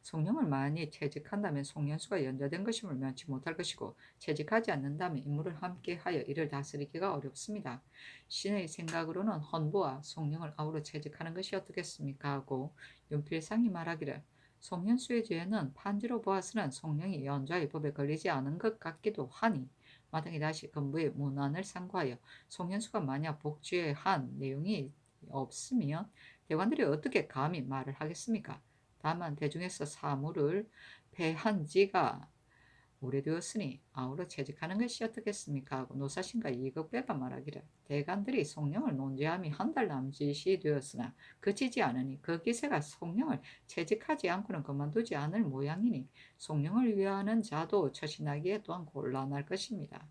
송영을 만일 채직한다면 송현수가 연좌된 것임을 면치 못할 것이고 채직하지 않는다면 인물을 함께하여 이를 다스리기가 어렵습니다. 신의 생각으로는 헌보와 송영을 아우러 채직하는 것이 어떻겠습니까? 하고 윤필상이 말하기를 송현수의 죄는 판지로 보아서는 송영이 연좌의 법에 걸리지 않은 것 같기도 하니 마땅히 다시 건부의 문안을 상고하여 송현수가 만약 복주한 내용이 없으면 대관들이 어떻게 감히 말을 하겠습니까? 다만 대중에서 사물을 패한 지가 오래되었으니 아우러 채직하는 것이 어떻겠습니까? 하고 노사신과 이극배가 말하기를 대간들이 송령을 논지함이 한 달 남짓이 되었으나 그치지 않으니 그 기세가 송령을 채직하지 않고는 그만두지 않을 모양이니 송령을 위하는 자도 처신하기에 또한 곤란할 것입니다.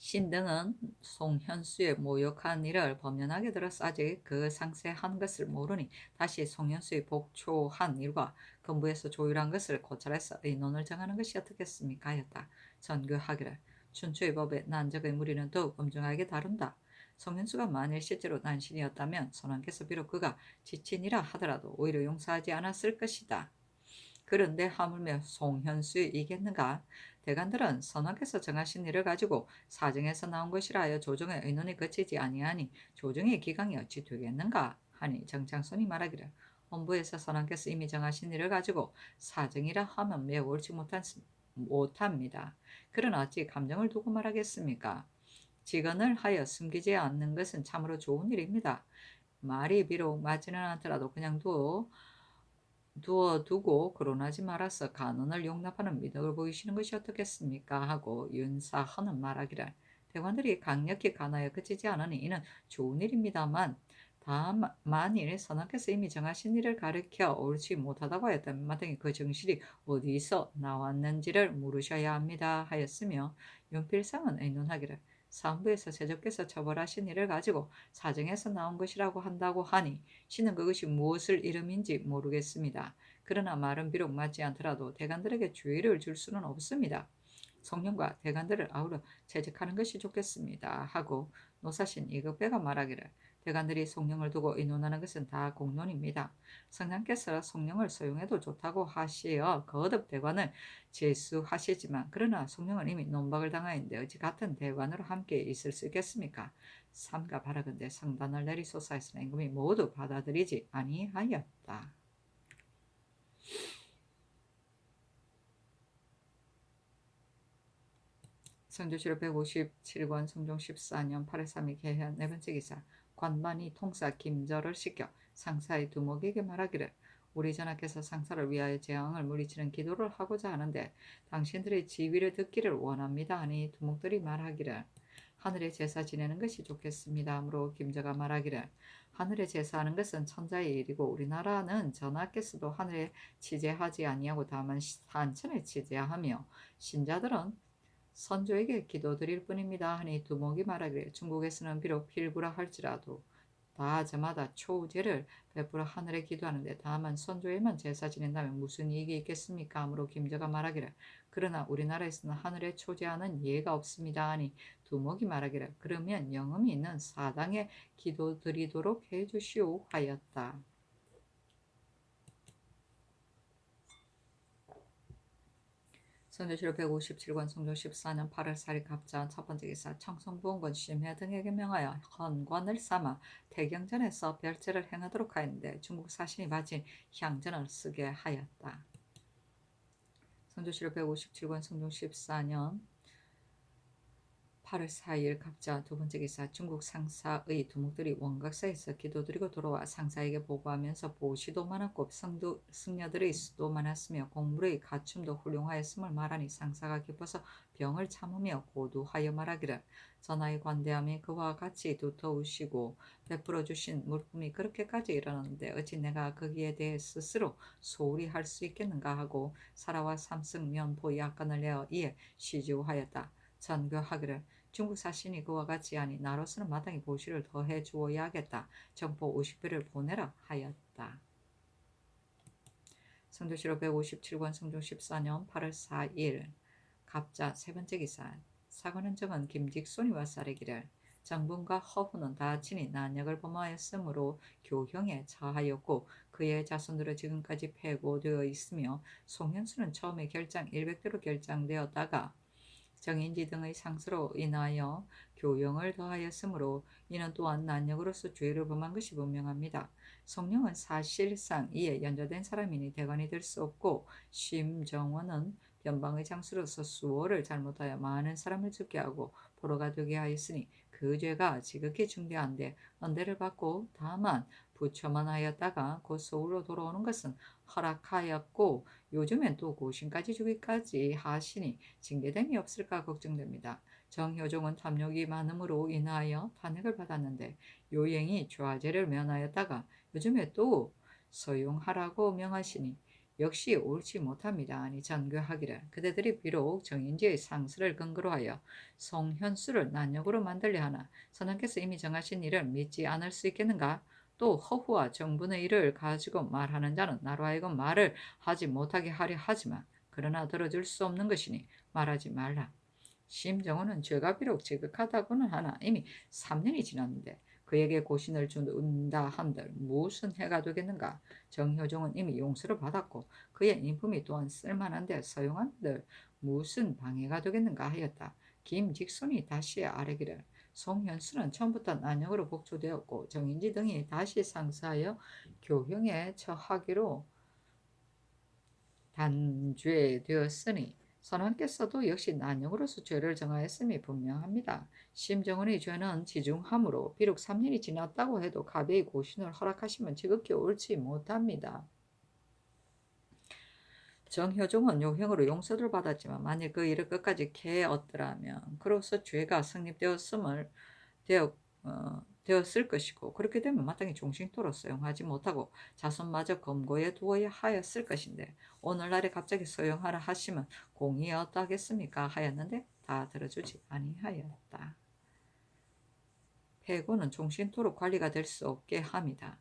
신등은 송현수의 모욕한 일을 범연하게 들어서 아직 그 상세한 것을 모르니 다시 송현수의 복초한 일과 건부에서 조율한 것을 고찰해서 의논을 정하는 것이 어떻겠습니까? 하였다. 전교하기를 춘추의 법에 난적의 무리는 더욱 엄중하게 다룬다. 송현수가 만일 실제로 난신이었다면 선왕께서 비록 그가 지친이라 하더라도 오히려 용서하지 않았을 것이다. 그런데 하물며 송현수이 이겠는가? 대관들은 선왕께서 정하신 일을 가지고 사정에서 나온 것이라 하여 조정의 의논이 거치지 아니하니 조정의 기강이 어찌 되겠는가? 하니 정창손이 말하기를 헌부에서 선왕께서 이미 정하신 일을 가지고 사정이라 하면 매우 옳지 못합니다. 그러나 어찌 감정을 두고 말하겠습니까? 직언을 하여 숨기지 않는 것은 참으로 좋은 일입니다. 말이 비록 맞지는 않더라도 그냥 두어두고 거론하지 말아서 간언을 용납하는 미덕을 보이시는 것이 어떻겠습니까? 하고 윤사헌은 말하기를 대관들이 강력히 간하여 그치지 않으니 이는 좋은 일입니다만 다만 만일 선왕께서 이미 정하신 일을 가르쳐 옳지 못하다고 하였다면 마땅히 그 정실이 어디서 나왔는지를 물으셔야 합니다 하였으며 윤필상은 의논하기를 상부에서 세조께서 처벌하신 일을 가지고 사정에서 나온 것이라고 한다고 하니 신은 그것이 무엇을 이름인지 모르겠습니다. 그러나 말은 비록 맞지 않더라도 대간들에게 주의를 줄 수는 없습니다. 성령과 대간들을 아우러 채직하는 것이 좋겠습니다. 하고 노사신 이극배가 말하기를 대간들이 성령을 두고 의논하는 것은 다 공론입니다. 성령께서 성령을 소용해도 좋다고 하시어 거듭 대관을 제수하시지만 그러나 성령은 이미 논박을 당하였는데 어찌 같은 대관으로 함께 있을 수 있겠습니까? 삼가 바라건대 상단을 내리소서 했으나 임금이 모두 받아들이지 아니하였다. 성조실록 157권 성종 14년 8월 3일 개현 네 번째 기사 관반이 통사 김절을 시켜 상사의 두목에게 말하기를 우리 전하께서 상사를 위하여 재앙을 물리치는 기도를 하고자 하는데 당신들의 지위를 듣기를 원합니다 하니 두목들이 말하기를 하늘에 제사 지내는 것이 좋겠습니다 하므로 김저가 말하기를 하늘에 제사하는 것은 천자의 일이고 우리나라는 전하께서도 하늘에 치제하지 아니하고 다만 산천에 치제하며 신자들은 선조에게 기도드릴 뿐입니다 하니 두목이 말하기를 중국에서는 비록 필부라 할지라도 다 저마다 초제를 베풀어 하늘에 기도하는데 다만 선조에만 제사 지낸다면 무슨 이익이 있겠습니까? 하므로 김저가 말하기를 그러나 우리나라에서는 하늘에 초제하는 예가 없습니다 하니 두목이 말하기를 그러면 영음이 있는 사당에 기도드리도록 해주시오 하였다. 성조실록 157권 성종 14년 8월 4일 갑자한 첫 번째 기사 청송부원권 심해 등에게 명하여 헌관을 삼아 태경전에서 별제를 행하도록 하였는데 중국 사신이 바친 향전을 쓰게 하였다. 성조실록 157권 성종 14년 8월 4일 갑자 두 번째 기사 중국 상사의 두목들이 원각사에서 기도드리고 돌아와 상사에게 보고하면서 보시도 많았고 승려들의 수도 많았으며 공물의 갖춤도 훌륭하였음을 말하니 상사가 기뻐서 병을 참으며 고두하여 말하기를 전하의 관대함이 그와 같이 두터우시고 베풀어 주신 물품이 그렇게까지 이르렀는데 어찌 내가 거기에 대해 스스로 소홀히 할 수 있겠는가 하고 사라와 삼승 면포 약관을 내어 이에 시주하였다. 전교하기를 중국 사신이 그와 같이 하니 나로서는 마땅히 보시를 더해 주어야 하겠다. 정포 50배를 보내라 하였다. 성조실록 157권 성종 14년 8월 4일 갑자 세 번째 기사 사관은 정은 김직손이 와싸르기를 정분과 허후는 다 친히 난역을 범하였으므로 교형에 처하였고 그의 자손들은 지금까지 폐고되어 있으며 송현수는 처음에 결장 100대로 결장되었다가 정인지 등의 상수로 인하여 교영을 더하였으므로 이는 또한 난역으로서 죄를 범한 것이 분명합니다. 성령은 사실상 이에 연좌된 사람이니 대관이 될 수 없고, 심정원은 변방의 장수로서 수호를 잘못하여 많은 사람을 죽게 하고 포로가 되게 하였으니 그 죄가 지극히 중대한데, 은혜를 받고 다만 부처만 하였다가 곧 서울로 돌아오는 것은 허락하였고, 요즘엔 또 고신까지 주기까지 하시니 징계됨이 없을까 걱정됩니다. 정효종은 탐욕이 많음으로 인하여 탄핵을 받았는데, 요행이 좌죄를 면하였다가 요즘에 또 서용하라고 명하시니 역시 옳지 못합니다. 아니 전교하기를 그대들이 비록 정인지의 상스를 근거로 하여 송현수를 난역으로 만들려 하나 선왕께서 이미 정하신 일을 믿지 않을 수 있겠는가? 또 허후와 정분의 일을 가지고 말하는 자는 나로 하여금 말을 하지 못하게 하려 하지만 그러나 들어줄 수 없는 것이니 말하지 말라. 심정호는 죄가 비록 지극하다고는 하나 이미 3년이 지났는데 그에게 고신을 준다 한들 무슨 해가 되겠는가? 정효종은 이미 용서를 받았고 그의 인품이 또한 쓸만한데 서용한들 무슨 방해가 되겠는가 하였다. 김직손이 다시 아뢰기를 송현수는 처음부터 난역으로 복조되었고 정인지 등이 다시 상사하여 교형에 처하기로 단죄되었으니 선왕께서도 역시 난역으로서 죄를 정하였음이 분명합니다. 심정원의 죄는 지중하므로 비록 3년이 지났다고 해도 가벼이 고신을 허락하시면 지극히 옳지 못합니다. 정효종은 요행으로 용서를 받았지만 만일 그 일을 끝까지 개었더라면 그로서 죄가 성립되었음을 되었을 것이고 그렇게 되면 마땅히 종신토로 사용하지 못하고 자손마저 검거에 두어야 하였을 것인데 오늘날에 갑자기 소용하라 하시면 공이 어떠하겠습니까 하였는데 다 들어주지 아니하였다. 폐고는 종신토로 관리가 될 수 없게 합니다.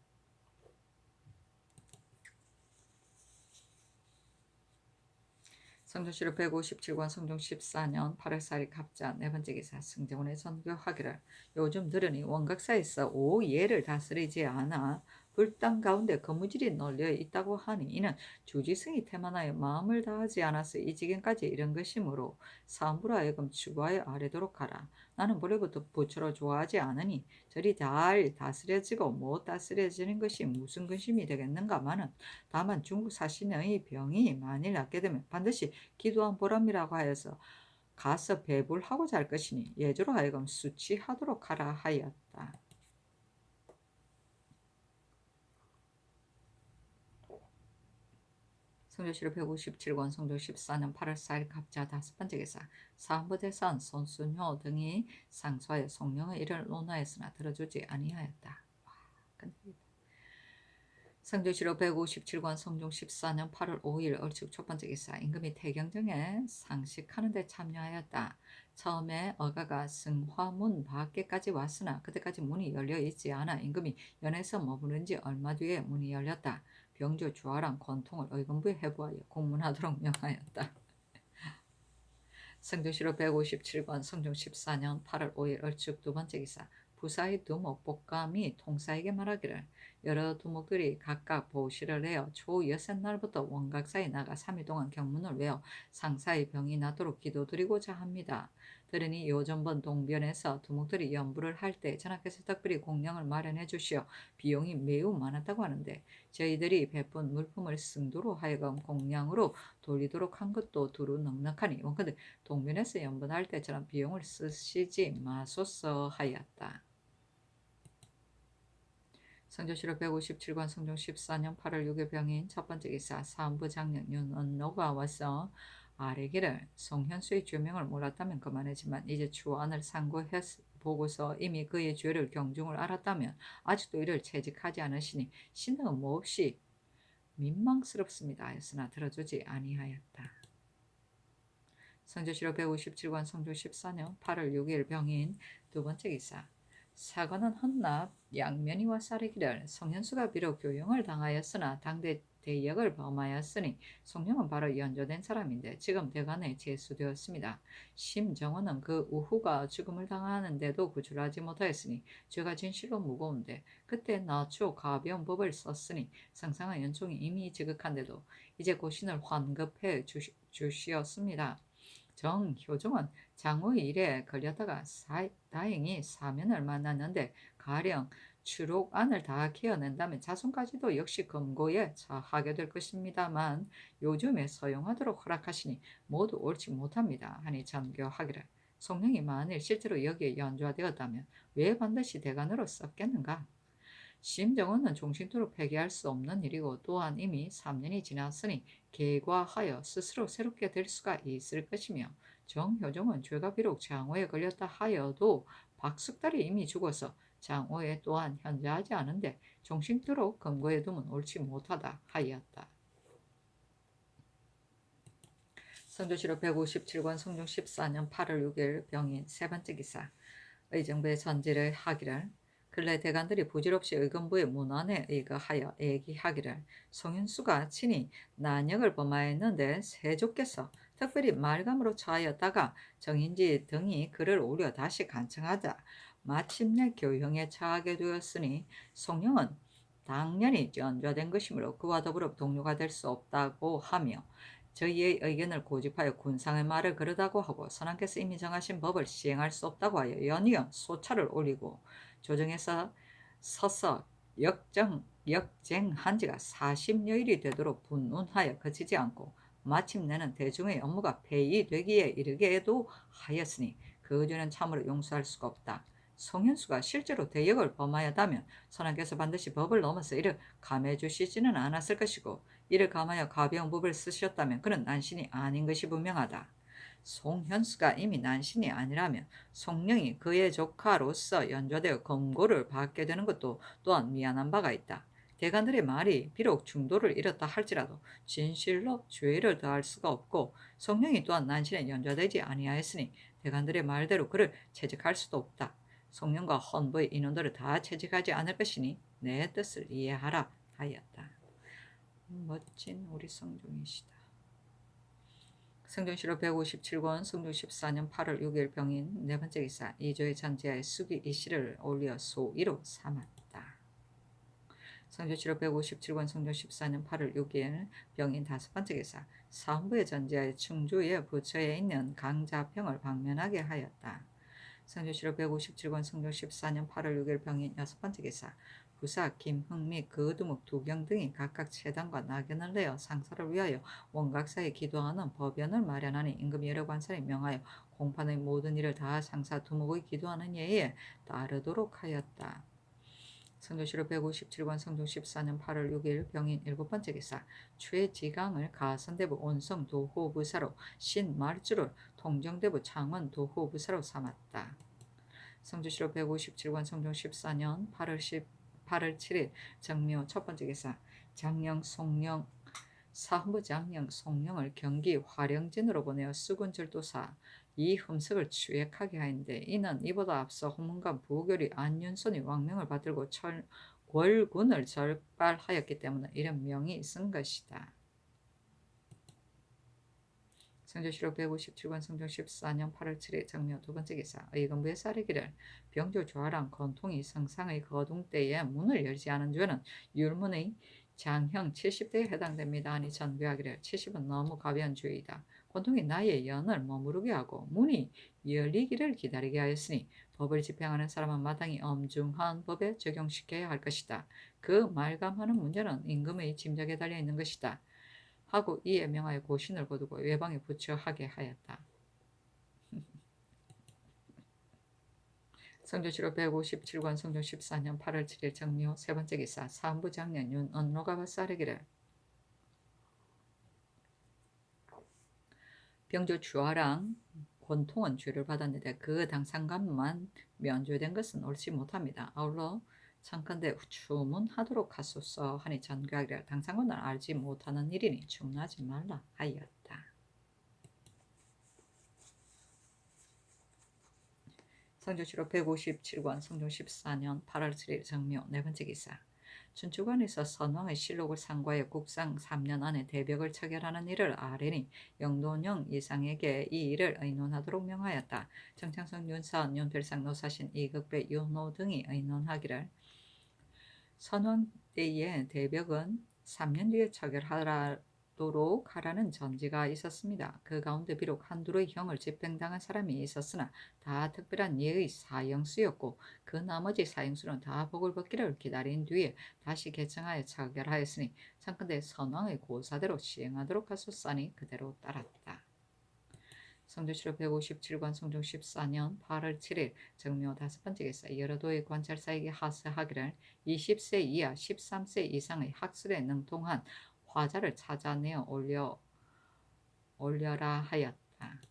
성조실록 157권 성종 14년 8월 4일 갑자 네 번째 기사 승정원의 선교하기를 요즘 들으니 원각사에서 오예를 다스리지 않아 불당 가운데 거무질이 널려 있다고 하니 이는 주지승이 태만하여 마음을 다하지 않아서 이 지경까지 이른 것이므로 사람부로 하여금 추구하여 아뢰도록 하라. 나는 본래부터 부처를 좋아하지 않으니 저리 잘 다스려지고 못 다스려지는 것이 무슨 근심이 되겠는가마는 다만 중국 사신의 병이 만일 낫게 되면 반드시 기도한 보람이라고 하여서 가서 배불하고자 할 것이니 예조로 하여금 수치하도록 하라 하였다. 성조실록 157권 성조 14년 8월 4일 갑자 다섯 번째 기사 사헌부대선 손순효 등이 상소하여 성령의 일을 논하였으나 들어주지 아니하였다. 성조실록 157권 성종 14년 8월 5일 얼축 첫 번째 기사 임금이 태경정에 상식하는 데 참여하였다. 처음에 어가가 승화문 밖에까지 왔으나 그때까지 문이 열려 있지 않아 임금이 연에서 머무른 지 얼마 뒤에 문이 열렸다. 병조 주하랑 권통을 의금부에 해부하여 공문하도록 명하였다. 성조실록 157권 성종 14년 8월 5일 얼축 두 번째 기사 부사의 두목 복감이 통사에게 말하기를 여러 두목들이 각각 보시를 내어 초 여섯날부터 원각사에 나가 3일 동안 경문을 외워 상사의 병이 낫도록 기도드리고자 합니다. 들으니 요전번 동변에서 두목들이 연부를 할 때 전하께서 특별히 공량을 마련해 주시어 비용이 매우 많았다고 하는데 저희들이 베푼 물품을 승도로 하여금 공량으로 돌리도록 한 것도 두루 넉넉하니 원컨대 동변에서 연분할 때처럼 비용을 쓰시지 마소서 하였다. 성조실록 157권 성종 14년 8월 6일 병인 첫 번째 기사 사헌부 장령 윤언노가 와서 아뢰기를 송현수의 죄명을 몰랐다면 그만하지만 이제 추안을 상고보고서 이미 그의 죄를 경중을 알았다면 아직도 이를 채직하지 않으시니 신은 몹시 민망스럽습니다 하였으나 들어주지 아니하였다. 성조실록 157권 성종 14년 8월 6일 병인 두 번째 기사 사관은 헌납 양면이와 사르기를 송현수가 비록 교용을 당하였으나 당대 대역을 범하였으니 송영은 바로 연조된 사람인데 지금 대관에 제수되었습니다. 심정원은 그 우후가 죽음을 당하는데도 구출하지 못하였으니 죄가 진실로 무거운데 그때 낮추어 가벼운 법을 썼으니 상상한 연총이 이미 지극한데도 이제 고신을 환급해 주시었습니다. 정효종은 장후의 일에 걸렸다가 다행히 사면을 만났는데 가령 추록 안을 다 키워낸다면 자손까지도 역시 금고에 처하게 될 것입니다만 요즘에 서용하도록 허락하시니 모두 옳지 못합니다. 하니 전교하기를 성령이 만일 실제로 여기에 연좌되었다면 왜 반드시 대간으로 썼겠는가? 심정원은 종신토록 폐기할 수 없는 일이고 또한 이미 3년이 지났으니 계과하여 스스로 새롭게 될 수가 있을 것이며 정효종은 죄가 비록 장호에 걸렸다 하여도 박숙달이 이미 죽어서 장호에 또한 현재하지 않은데 종신토록 금고에 두면 옳지 못하다 하였다. 성조실록 157권 성종 14년 8월 6일 병인 세 번째 기사 의정부의 전지를 하기를 근래 대관들이 부질없이 의금부의 문안에 의거하여 얘기하기를 송윤수가 친히 난역을 범하였는데 세조께서 특별히 말감으로 처하였다가 정인지 등이 그를 오려 다시 간청하자 마침내 교형에 처하게 되었으니 송영은 당연히 연좌된 것이므로 그와 더불어 동료가 될 수 없다고 하며 저희의 의견을 고집하여 군상의 말을 그러다고 하고 선왕께서 이미 정하신 법을 시행할 수 없다고 하여 연이어 소차를 올리고 조정에서 서서 역쟁한 지가 40여일이 되도록 분운하여 그치지 않고 마침내는 대중의 업무가 폐위되기에 이르게도 하였으니 그 죄는 참으로 용서할 수가 없다. 송현수가 실제로 대역을 범하였다면 선왕께서 반드시 법을 넘어서 이를 감해 주시지는 않았을 것이고 이를 감하여 가벼운 법을 쓰셨다면 그는 난신이 아닌 것이 분명하다. 송현수가 이미 난신이 아니라면 송령이 그의 조카로서 연좌되어 검거를 받게 되는 것도 또한 미안한 바가 있다. 대관들의 말이 비록 중도를 잃었다 할지라도 진실로 죄를 더할 수가 없고 송령이 또한 난신에 연좌되지 아니하였으니 대관들의 말대로 그를 채직할 수도 없다. 송령과 헌부의 인원들을 다 채직하지 않을 것이니 내 뜻을 이해하라 하였다. 멋진 우리 성종이시다. 성종실록 157권 성종 14년 8월 6일 병인 네 번째 기사 이조의 전지하에 숙이 이 시를 올려 소이로 삼았다. 성종실록 157권 성종 14년 8월 6일 병인 다섯 번째 기사 사헌부의 전지하에 충주의 부처에 있는 강자평을 방면하게 하였다. 성종실록 157권 성종 14년 8월 6일 병인 여섯 번째 기사 부사 김흥 및 그두목 두경 등이 각각 채단과 낙연을 내어 상사를 위하여 원각사에 기도하는 법연을 마련하니 임금 여러 관사에 명하여 공판의 모든 일을 다 상사 두목의 기도하는 예에 따르도록 하였다. 성조실록 157권 성종 14년 8월 6일 병인 일곱 번째 기사 최지강을 가선대부 온성 도호부사로 신말주를 통정대부 창원 도호부사로 삼았다. 성조실록 157권 성종 14년 8월 7일 정묘 첫 번째 기사 장령 송령 사헌부 장령 송령을 경기 화령진으로 보내어 수군절도사 이흠석을 추액하게 하였는데 이는 이보다 앞서 호문관 부교리 안윤손이 왕명을 받들고 월군을 적발하였기 때문에 이런 명이 쓴 것이다. 성조실록 157권 성종 14년 8월 7일 정묘 두 번째 기사 의금부의 사례기를 병조 조아랑 건통이 성상의 거둥 때에 문을 열지 않은 죄는 율문의 장형 70대에 해당됩니다. 하니 전교하기를 70은 너무 가벼운 죄이다. 건통이 나의 연을 머무르게 하고 문이 열리기를 기다리게 하였으니 법을 집행하는 사람은 마땅히 엄중한 법에 적용시켜야 할 것이다. 그 말감하는 문제는 임금의 짐작에 달려있는 것이다. 하고 이에 명하여 고신을 거두고 외방에 부처하게 하였다. 성조실록 157권 성종 14년 8월 7일 정묘 세 번째 기사 사헌부 장년 윤언로가 받사르기를 병조 주화랑 권통은 죄를 받았는데 그 당상관만 면죄된 것은 옳지 못합니다. 아울러 창컨대 추문하도록 하소서 하니 전교하기를 당상관을 알지 못하는 일이니 추문하지 말라 하였다. 성조실록 157권 성종 14년 8월 7일 정묘 네 번째 기사 춘추관에서 선왕의 실록을 상과해 국상 3년 안에 대벽을 처결하는 일을 아뢰니 영돈영 이상에게 이 일을 의논하도록 명하였다. 정창성 윤사원 윤필상 노사신 이극배 윤호 등이 의논하기를 선왕 때의 대벽은 3년 뒤에 처결하라 도록 하라는 전지가 있었습니다. 그 가운데 비록 한두의 형을 집행당한 사람이 있었으나 다 특별한 예의 사형수였고 그 나머지 사형수는 다 복을 받기를 기다린 뒤에 다시 개청하여 처결하였으니 창건대 선왕의 고사대로 시행하도록 하소서니 그대로 따랐다. 성조실록 157관 성종 14년 8월 7일 정묘 5번째 기사 여러 도의 관찰사에게 하사하기를 20세 이하 13세 이상의 학술에 능통한 화자를 찾아내어 올려라 하였다.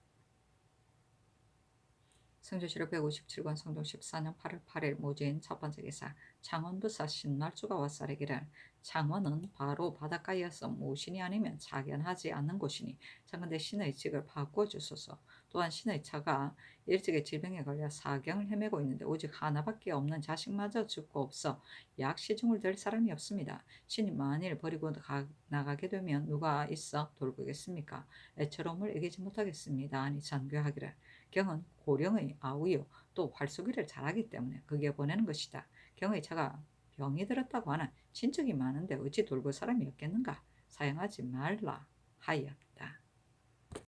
성조실록 157권 성종 14년 8월 8일 모진 첫 번째 기사 창원부사 신날주가 왔사르기를 창원은 바로 바닷가이어서 모신이 아니면 작연하지 않는 곳이니 창건대 신의 직을 바꾸어 주소서. 또한 신의 차가 일찍이 질병에 걸려 사경을 헤매고 있는데 오직 하나밖에 없는 자식마저 죽고 없어 약 시중을 들 사람이 없습니다. 신이 만일 버리고 나가게 되면 누가 있어 돌보겠습니까? 애처로움을 이기지 못하겠습니다. 아니 전교하기를 경은 고령의 아우요 또 활쏘기를 잘하기 때문에 그게 보내는 것이다. 경의 차가 병이 들었다고 하나 친척이 많은데 어찌 돌볼 사람이 없겠는가? 사양하지 말라 하였다.